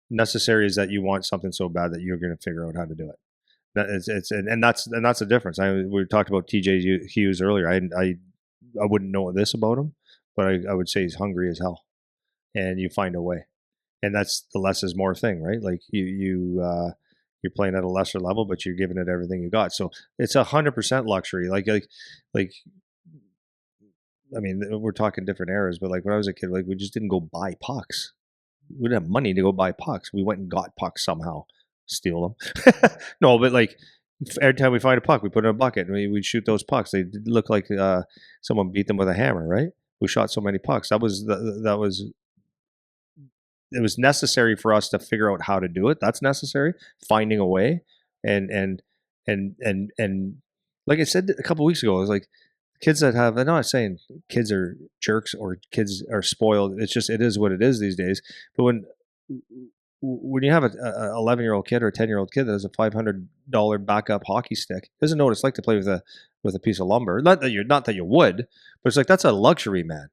Necessary is that you want something so bad that you're going to figure out how to do it. That's the difference. We talked about TJ Hughes earlier. I wouldn't know this about him, but I would say he's hungry as hell, and you find a way. And that's the less is more thing, right? Like you're playing at a lesser level, but you're giving it everything you got. So it's 100% luxury. Like I mean, we're talking different eras, but like when I was a kid, like we just didn't go buy pucks. We didn't have money to go buy pucks. We went and got pucks somehow, steal them. No, but like every time we find a puck, we put it in a bucket and we'd shoot those pucks. They look like someone beat them with a hammer, right? We shot so many pucks. That was it was necessary for us to figure out how to do it. That's necessary. Finding a way, and like I said a couple weeks ago, I was like, kids that have. I'm not saying kids are jerks or kids are spoiled. It's just it is what it is these days. But when you have a 11-year-old kid or a 10-year-old kid that has a $500 backup hockey stick, doesn't know what it's like to play with a piece of lumber. Not that you would, but it's like that's a luxury, man.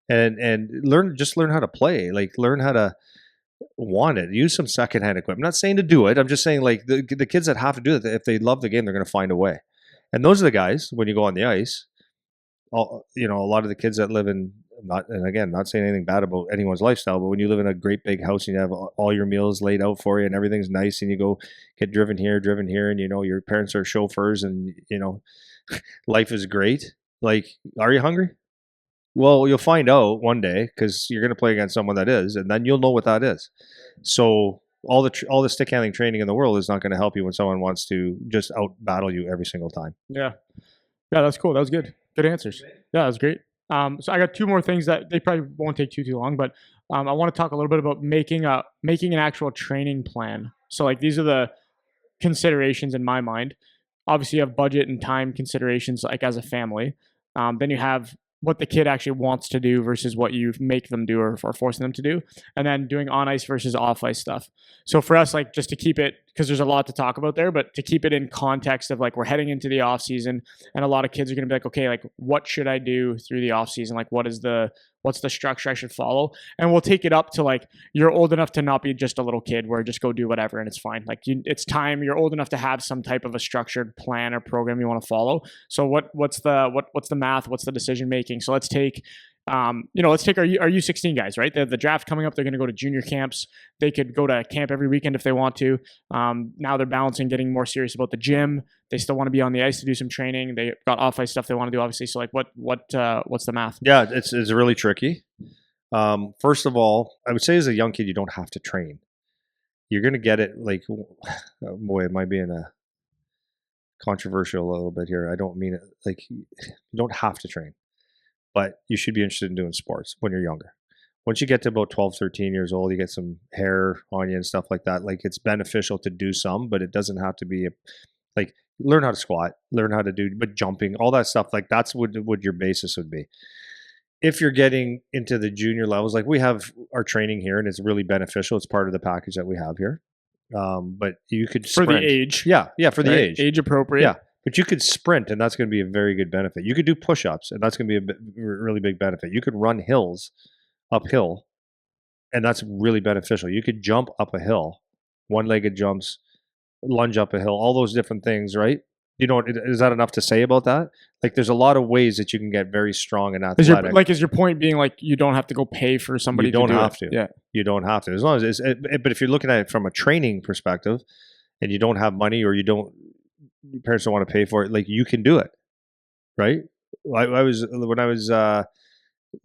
And learn how to play, like learn how to want it, use some secondhand equipment. I'm not saying to do it, I'm just saying like the kids that have to do it, if they love the game, they're going to find a way. And those are the guys when you go on the ice, a lot of the kids that live in, not saying anything bad about anyone's lifestyle, but when you live in a great big house and you have all your meals laid out for you and everything's nice, and you go get driven here, and your parents are chauffeurs, and life is great. Like, are you hungry? Well, you'll find out one day because you're going to play against someone that is, and then you'll know what that is. So all the stick handling training in the world is not going to help you when someone wants to just out battle you every single time. Yeah, that's cool. That was good. Good answers. Yeah, that was great. So I got two more things that they probably won't take too long, but I want to talk a little bit about making an actual training plan. So like these are the considerations in my mind. Obviously, you have budget and time considerations, like as a family. Then you have what the kid actually wants to do versus what you make them do or forcing them to do, and then doing on ice versus off ice stuff. So for us, like just to keep it, because there's a lot to talk about there, but to keep it in context of like we're heading into the off season, and a lot of kids are going to be like, okay, like what should I do through the off season? Like what's the structure I should follow? And we'll take it up to like you're old enough to not be just a little kid where just go do whatever and it's fine. Like it's time. You're old enough to have some type of a structured plan or program you want to follow. So what's the math? What's the decision making? So let's take let's take our U16 guys, right? The draft coming up, they're going to go to junior camps. They could go to camp every weekend if they want to. Now they're balancing getting more serious about the gym. They still want to be on the ice to do some training. They got off ice stuff they want to do, obviously. So like, what's the math? Yeah, it's really tricky. First of all, I would say as a young kid, you don't have to train. You're going to get it. Like, boy, am I being controversial a little bit here? I don't mean it. Like, you don't have to train, but you should be interested in doing sports when you're younger. Once you get to about 12, 13 years old, you get some hair on you and stuff like that. Like, it's beneficial to do some, but it doesn't have to be like learn how to squat, learn how to do, but jumping, all that stuff. Like that's what your basis would be. If you're getting into the junior levels, like we have our training here, and it's really beneficial. It's part of the package that we have here. But you could sprint. For the age, yeah, for the age appropriate. Yeah, but you could sprint, and that's going to be a very good benefit. You could do push-ups, and that's going to be a really big benefit. You could run hills uphill, and that's really beneficial. You could jump up a hill, one-legged jumps, lunge up a hill, all those different things, right? Is that enough to say about that? Like, there's a lot of ways that you can get very strong and athletic. Is your point being like you don't have to go pay for somebody? You don't have to. Yeah, you don't have to. As long as but if you're looking at it from a training perspective, and you don't have money, or your parents don't want to pay for it, like you can do it, right? When I was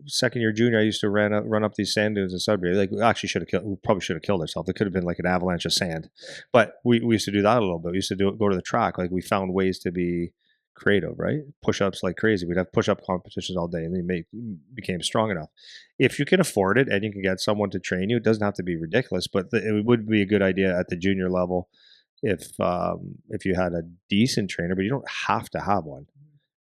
second year junior, I used to run up these sand dunes in Sudbury. Like, we probably should have killed ourselves. It could have been like an avalanche of sand, but we used to do that a little bit. We used to go to the track. Like, we found ways to be creative, right? Push-ups like crazy. We'd have push-up competitions all day, and they became strong enough. If you can afford it and you can get someone to train you, it doesn't have to be ridiculous, but it would be a good idea at the junior level if you had a decent trainer, but you don't have to have one.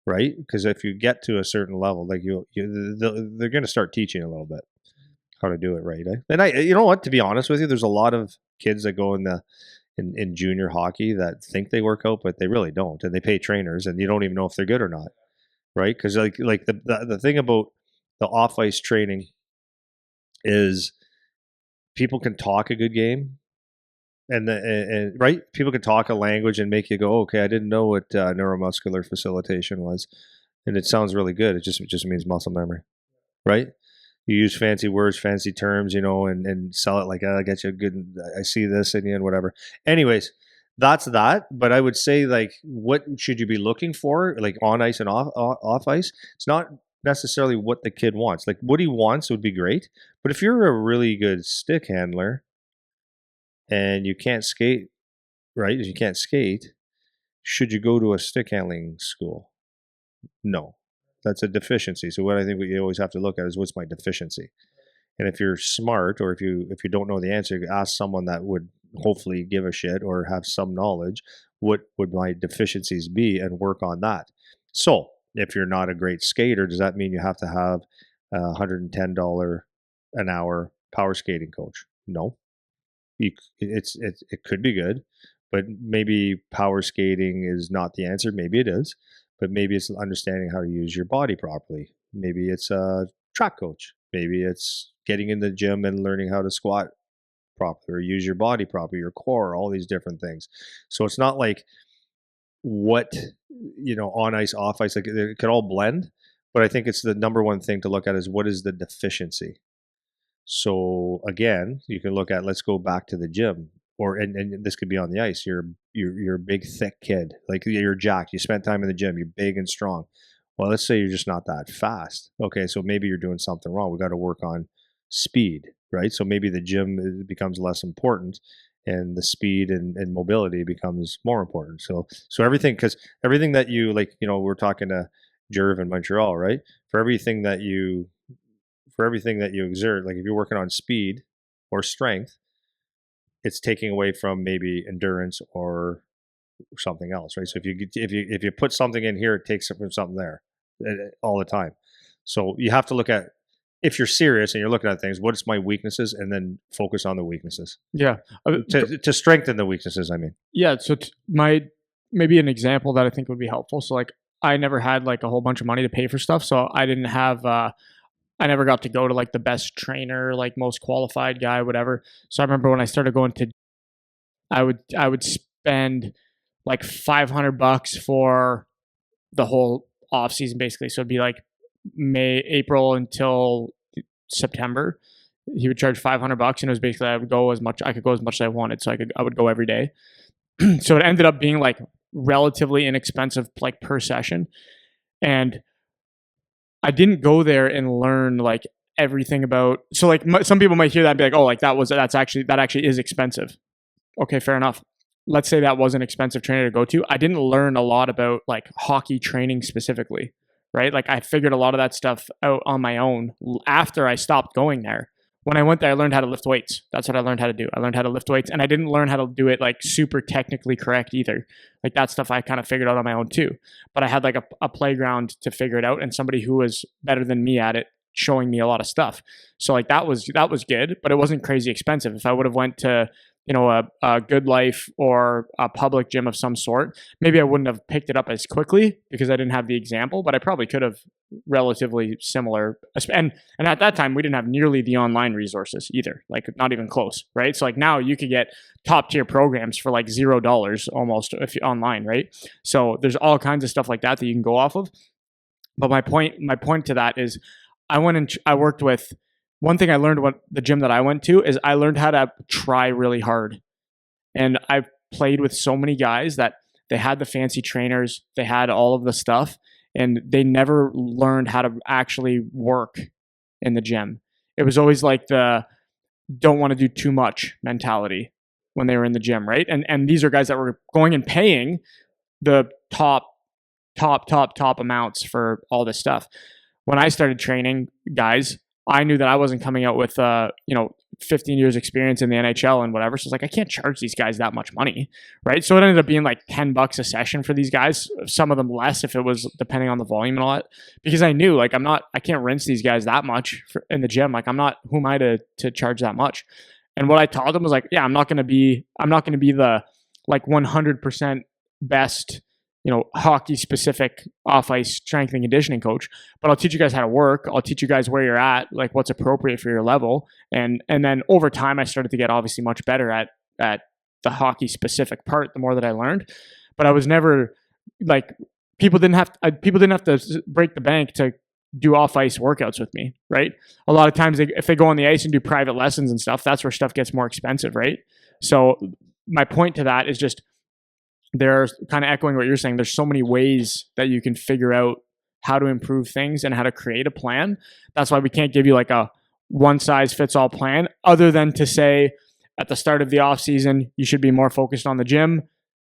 Right? Because if you get to a certain level, like they're going to start teaching a little bit how to do it right. And you know what? To be honest with you, there's a lot of kids that go in junior hockey that think they work out, but they really don't, and they pay trainers, and you don't even know if they're good or not, right? Because like the thing about the off ice training is people can talk a good game. And right, people can talk a language and make you go, okay, I didn't know what neuromuscular facilitation was, and it sounds really good. It just means muscle memory, right? You use fancy words, fancy terms, and sell it like, I get you a good, I see this in you and whatever. Anyways, that's that. But I would say, like, what should you be looking for, like on ice and off ice? It's not necessarily what the kid wants. Like, what he wants would be great. But if you're a really good stick handler and you can't skate, right? If you can't skate, should you go to a stick handling school? No, that's a deficiency. So what I think you always have to look at is, what's my deficiency? And if you're smart, or if you don't know the answer, you ask someone that would hopefully give a shit or have some knowledge. What would my deficiencies be, and work on that? So if you're not a great skater, does that mean you have to have a $110 an hour power skating coach? No. It could be good, but maybe power skating is not the answer. Maybe it is, but maybe it's understanding how to use your body properly. Maybe it's a track coach. Maybe it's getting in the gym and learning how to squat properly, or use your body properly, your core, all these different things. So it's not like what, on ice, off ice, like it could all blend. But I think it's the number one thing to look at is, what is the deficiency? So again, you can look at, let's go back to the gym, and this could be on the ice. You're a big thick kid, like you're jacked. You spent time in the gym. You're big and strong. Well, let's say you're just not that fast. Okay, so maybe you're doing something wrong. We got to work on speed, right? So maybe the gym becomes less important, and the speed and mobility becomes more important. So everything, because everything that you, like, we're talking to Jerv in Montreal, right? For everything that you exert, like if you're working on speed or strength, it's taking away from maybe endurance or something else, right? So if you put something in here, it takes from something there all the time. So you have to look at, if you're serious and you're looking at things, what's my weaknesses, and then focus on the weaknesses Yeah. to strengthen the weaknesses. I mean, Yeah. So maybe an example that I think would be helpful. So like, I never had like a whole bunch of money to pay for stuff, so I didn't have. I never got to go to like the best trainer, like most qualified guy, whatever. So I remember when I started going to, I would spend like $500 for the whole off season basically. So it'd be like April until September. He would charge $500, and it was basically I could go as much as I wanted. So I would go every day. So it ended up being like relatively inexpensive, like per session. And I didn't go there and learn like everything about. So like some people might hear that and be like, oh, like that actually is expensive. Okay, fair enough. Let's say that was an expensive trainer to go to. I didn't learn a lot about like hockey training specifically, right? Like I figured a lot of that stuff out on my own after I stopped going there. When I went there, I learned how to lift weights. That's what I learned how to do. I learned how to lift weights, and I didn't learn how to do it like super technically correct either. Like that stuff I kind of figured out on my own too. But I had like a playground to figure it out, and somebody who was better than me at it showing me a lot of stuff. So like that was good, but it wasn't crazy expensive. If I would have went to a Good Life or a public gym of some sort, maybe I wouldn't have picked it up as quickly because I didn't have the example, but I probably could have relatively similar. And at that time, we didn't have nearly the online resources either, like not even close, right? So like now you could get top tier programs for like $0 almost if you're online, right? So there's all kinds of stuff like that you can go off of. But my point to that is, I worked with. One thing I learned what the gym that I went to is I learned how to try really hard. And I played with so many guys that they had the fancy trainers, they had all of the stuff, and they never learned how to actually work in the gym. It was always like the don't want to do too much mentality when they were in the gym, right? And these are guys that were going and paying the top amounts for all this stuff. When I started training guys, I knew that I wasn't coming out with 15 years experience in the NHL and whatever. So it's like I can't charge these guys that much money, right? So it ended up being like $10 a session for these guys. Some of them less if it was depending on the volume and all that. Because I knew like I can't rinse these guys that much in the gym. Like who am I to charge that much? And what I taught them was like, yeah, I'm not going to be the like 100% best hockey specific off ice strength and conditioning coach, but I'll teach you guys how to work. I'll teach you guys where you're at, like what's appropriate for your level. And then over time, I started to get obviously much better at the hockey specific part, the more that I learned, but I was never like, people didn't have to break the bank to do off ice workouts with me, right? A lot of times if they go on the ice and do private lessons and stuff, that's where stuff gets more expensive, right? So my point to that is just there's kind of echoing what you're saying. There's so many ways that you can figure out how to improve things and how to create a plan. That's why we can't give you like a one size fits all plan, other than to say at the start of the off season, you should be more focused on the gym,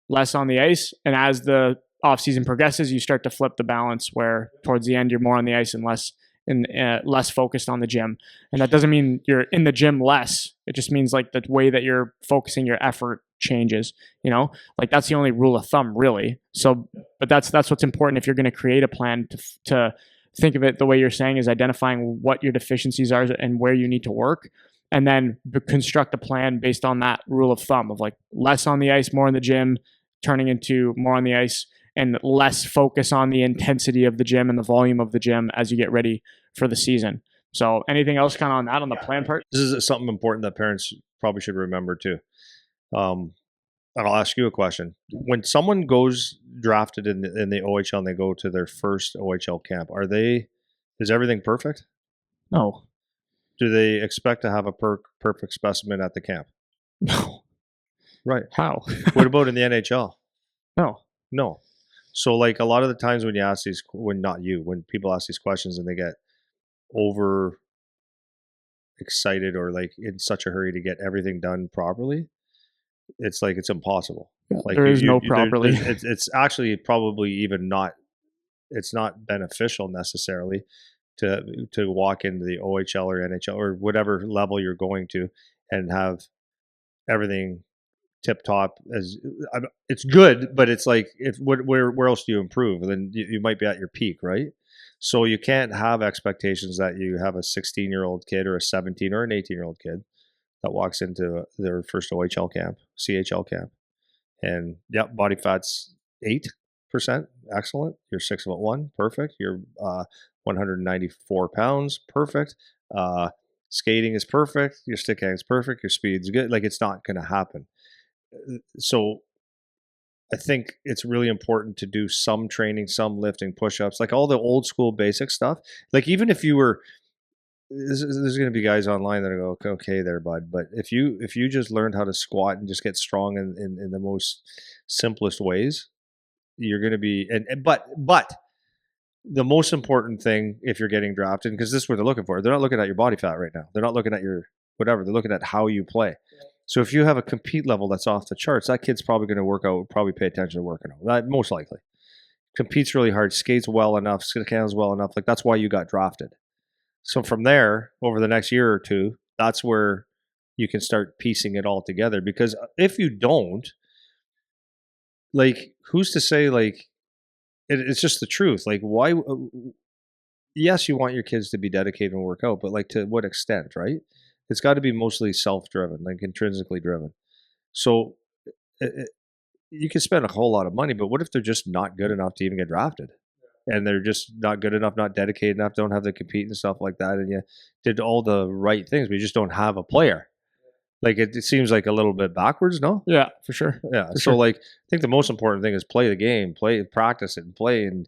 less on the ice. And as the off season progresses, you start to flip the balance where towards the end, you're more on the ice and less focused on the gym. And that doesn't mean you're in the gym less. It just means like the way that you're focusing your effort changes, like that's the only rule of thumb really. So, but that's what's important. If you're going to create a plan to think of it the way you're saying, is identifying what your deficiencies are and where you need to work, and then construct a plan based on that rule of thumb of like less on the ice, more in the gym, turning into more on the ice, and less focus on the intensity of the gym and the volume of the gym as you get ready for the season. So anything else kind of on that, on the plan part? This is something important that parents probably should remember too. And I'll ask you a question. When someone goes drafted in the OHL and they go to their first OHL camp, is everything perfect? No. Do they expect to have a perfect specimen at the camp? No. Right. How? What about in the NHL? No. So like a lot of the times when when people ask these questions and they get over excited or like in such a hurry to get everything done properly, it's like it's impossible. Like there is no properly. It's actually probably even not. It's not beneficial necessarily to walk into the OHL or NHL or whatever level you're going to and have everything tip top. It's good, but it's like where else do you improve? Then you might be at your peak, right? So you can't have expectations that you have a 16-year-old kid or a 17 or an 18-year-old kid that walks into their first OHL camp, CHL camp, and body fat's 8%, excellent. You're 6'1", perfect. You're 194 pounds, perfect. Skating is perfect. Your stick hand's perfect. Your speed's good. Like it's not going to happen. So I think it's really important to do some training, some lifting, push-ups, like all the old school basic stuff. Like even if you were, there's going to be guys online that go, okay there, bud. But if you just learned how to squat and just get strong in the most simplest ways, you're going to be, but the most important thing if you're getting drafted, because this is what they're looking for. They're not looking at your body fat right now. They're not looking at your whatever. They're looking at how you play. So if you have a compete level that's off the charts, that kid's probably going to work out, probably pay attention to working out. Most likely. Competes really hard, skates well enough, skills well enough. Like that's why you got drafted. So from there, over the next year or two, that's where you can start piecing it all together. Because if you don't, like, who's to say, like, it's just the truth. Like, why? Yes, you want your kids to be dedicated and work out, but like to what extent, right? It's got to be mostly self-driven, like intrinsically driven. So you can spend a whole lot of money, but what if they're just not good enough to even get drafted? And they're just not good enough, not dedicated enough, don't have to compete and stuff like that. And you did all the right things, but you just don't have a player. Like it seems like a little bit backwards, no? Yeah, for sure. Yeah. So like, I think the most important thing is play the game, practice it, and play, and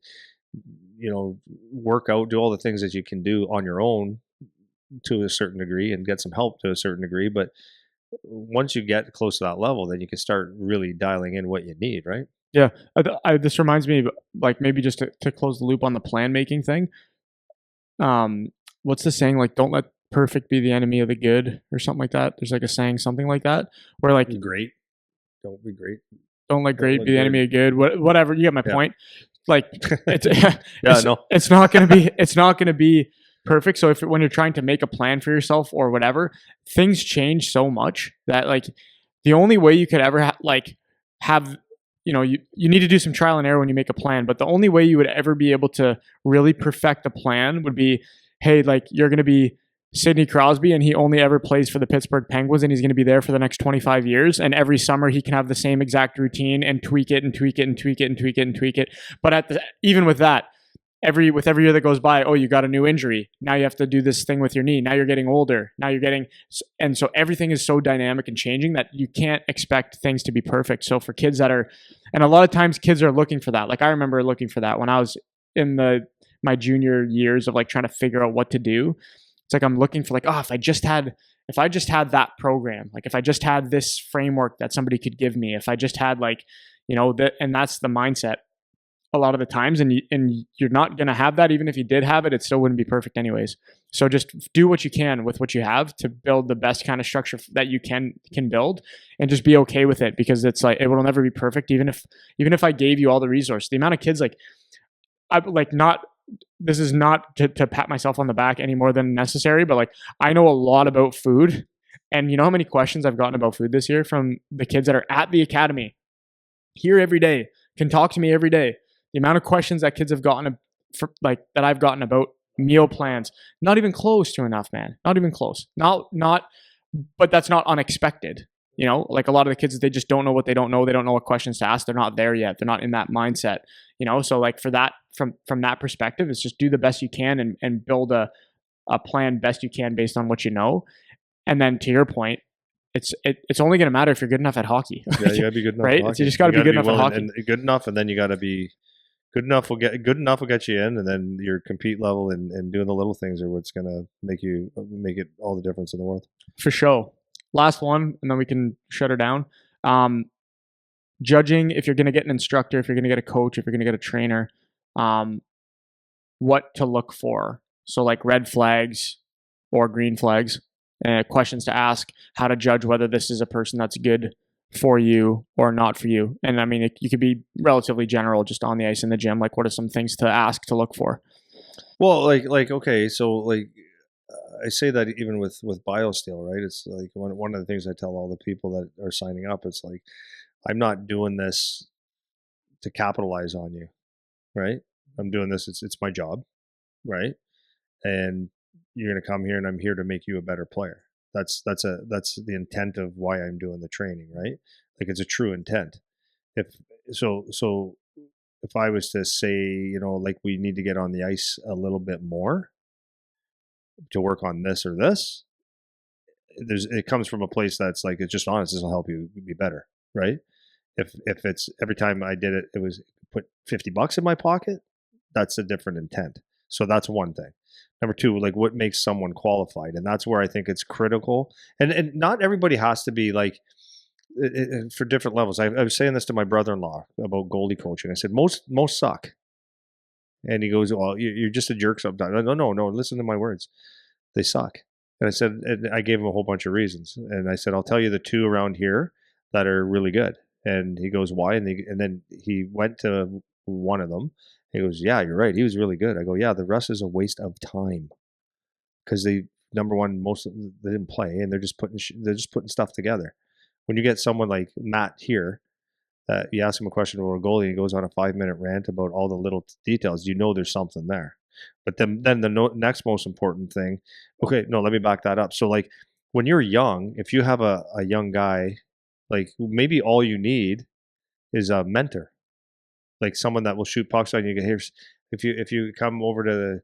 work out, do all the things that you can do on your own to a certain degree, and get some help to a certain degree. But once you get close to that level, then you can start really dialing in what you need, right? Yeah. This reminds me of, like, maybe just to close the loop on the plan making thing. What's the saying? Like, don't let perfect be the enemy of the good, or something like that. There's like a saying, something like that, where like, great. Don't be great. Don't let great be the enemy of good. Whatever. You get my point. Like it's not going to be perfect. So when you're trying to make a plan for yourself or whatever, things change so much that like the only way you could ever have, you need to do some trial and error when you make a plan, but the only way you would ever be able to really perfect a plan would be, hey, like you're going to be Sidney Crosby and he only ever plays for the Pittsburgh Penguins and he's going to be there for the next 25 years. And every summer he can have the same exact routine and tweak it and tweak it and tweak it and tweak it and tweak it. But even with that, every year that goes by, oh, you got a new injury. Now you have to do this thing with your knee. Now you're getting older. And so everything is so dynamic and changing that you can't expect things to be perfect. So for kids and a lot of times kids are looking for that. Like I remember looking for that when I was in my junior years of like trying to figure out what to do. It's like I'm looking for like, oh, if I just had that program, like if I just had this framework that somebody could give me, if I just had like, that, and that's the mindset a lot of the times, and you're not going to have that. Even if you did have it, it still wouldn't be perfect anyways. So just do what you can with what you have to build the best kind of structure that you can build, and just be okay with it, because it's like it will never be perfect. Even if I gave you all the resources, the amount of kids like I like not. This is not to pat myself on the back any more than necessary, but like I know a lot about food, and you know how many questions I've gotten about food this year from the kids that are at the academy here every day, can talk to me every day. The amount of questions that kids have gotten that I've gotten about meal plans, not even close to enough, man. Not even close. Not, but that's not unexpected. Like a lot of the kids, they just don't know what they don't know. They don't know what questions to ask. They're not there yet. They're not in that mindset. So like for that, from that perspective, it's just do the best you can and build a plan best you can based on what you know. And then to your point, it's only going to matter if you're good enough at hockey. Yeah, you got to be good enough. Right? You just got to be good enough at hockey. And good enough, and then you got to be good enough. Good enough will get you in, and then your compete level and doing the little things are what's going to make it all the difference in the world. For sure. Last one, and then we can shut her down. Judging, if you're going to get an instructor, if you're going to get a coach, if you're going to get a trainer, what to look for. So like red flags or green flags, questions to ask, how to judge whether this is a person that's good for you or not for you. And I mean, you could be relatively general, just on the ice in the gym. Like, what are some things to ask, to look for? Well, okay, so like I say that even with BioSteel, right? It's like one of the things I tell all the people that are signing up. It's like, I'm not doing this to capitalize on you, right? I'm doing this. It's my job, right? And you're going to come here, and I'm here to make you a better player. That's the intent of why I'm doing the training, right? Like, it's a true intent. If if I was to say, like, we need to get on the ice a little bit more to work on this or this, it comes from a place that's like, it's just honest. This will help you be better, right? If it's every time I did it, it was put $50 in my pocket, that's a different intent. So that's one thing. Number two, like, what makes someone qualified? And that's where I think it's critical. And not everybody has to be like, for different levels. I was saying this to my brother-in-law about goalie coaching. I said, most suck. And he goes, well, you're just a jerk sometimes. No, listen to my words. They suck. And I said, and I gave him a whole bunch of reasons. And I said, I'll tell you the two around here that are really good. And he goes, why? And then he went to one of them. He goes, yeah, you're right. He was really good. I go, yeah, the rest is a waste of time, because number one, they didn't play, and they're just putting stuff together. When you get someone like Matt here, that you ask him a question about a goalie, and he goes on a 5-minute rant about all the little details, there's something there. But then the next most important thing, okay, no, let me back that up. So like, when you're young, if you have a young guy, like, maybe all you need is a mentor, like someone that will shoot pucks on you. Here's, if you come over to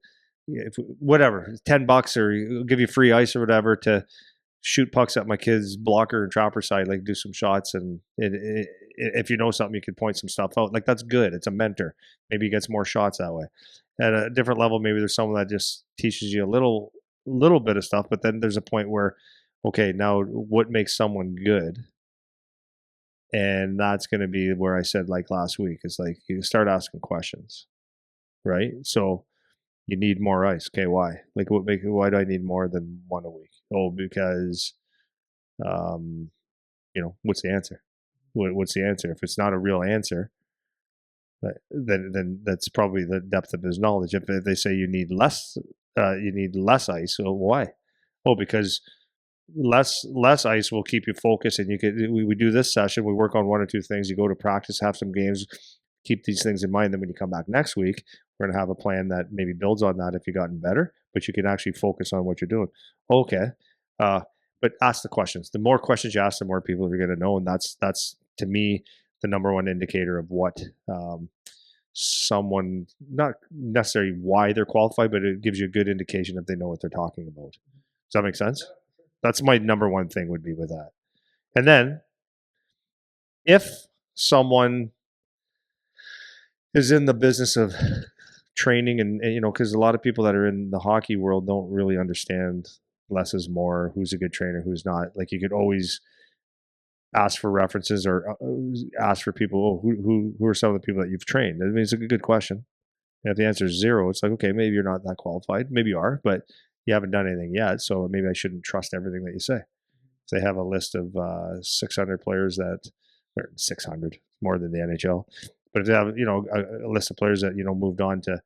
whatever, $10 or give you free ice or whatever to shoot pucks at my kid's blocker and trapper side, like do some shots, and if you know something, you can point some stuff out. Like, that's good. It's a mentor. Maybe he gets more shots that way. At a different level, maybe there's someone that just teaches you a little bit of stuff, but then there's a point where, okay, now what makes someone good? And that's going to be where I said, like last week, is like, you start asking questions, right? So you need more ice. Okay, why? Like, why do I need more than one a week? Oh, because, what's the answer? What's the answer? If it's not a real answer, then that's probably the depth of his knowledge. If they say you need less ice, so why? Oh, because less ice will keep you focused, and we do this session, we work on one or two things, you go to practice, have some games, keep these things in mind, then when you come back next week, we're going to have a plan that maybe builds on that if you've gotten better, but you can actually focus on what you're doing. Okay, but ask the questions. The more questions you ask, the more people are going to know, and that's to me the number one indicator of what someone, not necessarily why they're qualified, but it gives you a good indication if they know what they're talking about. Does that make sense? That's my number one thing would be with that. And then if someone is in the business of training and because a lot of people that are in the hockey world don't really understand less is more, who's a good trainer, who's not. Like you could always ask for references or ask for people, who are some of the people that you've trained? I mean, it's a good question. And if the answer is zero, it's like, okay, maybe you're not that qualified. Maybe you are, but you haven't done anything yet. So maybe I shouldn't trust everything that you say. They have a list of 600 players that, or 600, more than the NHL. But if they have, a list of players that, moved on to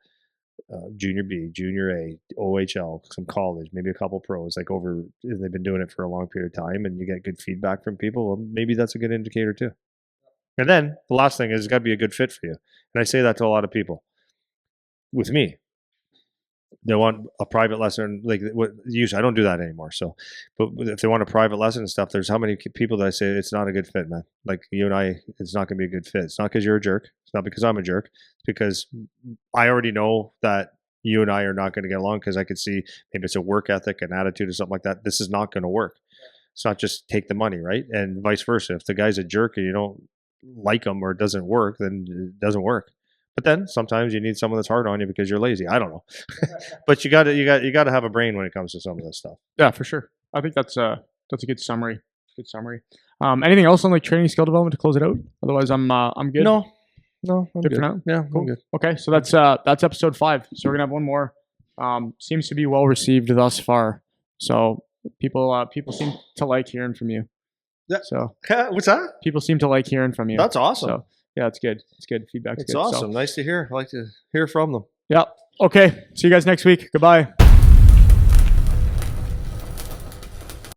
junior B, junior A, OHL, some college, maybe a couple pros, like they've been doing it for a long period of time and you get good feedback from people, well, maybe that's a good indicator too. And then the last thing is it's got to be a good fit for you. And I say that to a lot of people. With me, they want a private lesson, like usually I don't do that anymore. So, but if they want a private lesson and stuff, there's how many people that I say it's not a good fit, man. Like you and I, it's not going to be a good fit. It's not because you're a jerk. It's not because I'm a jerk. It's because I already know that you and I are not going to get along because I could see maybe it's a work ethic, an attitude, or something like that. This is not going to work. It's not just take the money, right? And vice versa. If the guy's a jerk and you don't like him or it doesn't work, then it doesn't work. But then sometimes you need someone that's hard on you because you're lazy. I don't know, but you got to have a brain when it comes to some of this stuff. Yeah, for sure. I think that's a good summary. Good summary. Anything else on like training skill development to close it out? Otherwise, I'm good. No, I'm good for now. Yeah, Cool. I'm good. Okay, so that's episode 5. So we're gonna have one more. Seems to be well received thus far. So people seem to like hearing from you. Yeah. So what's that? People seem to like hearing from you. That's awesome. So, yeah, it's good. It's good. Feedback's it's good. awesome. So, nice to hear. I like to hear from them. yeah. Okay. See you guys next week. Goodbye.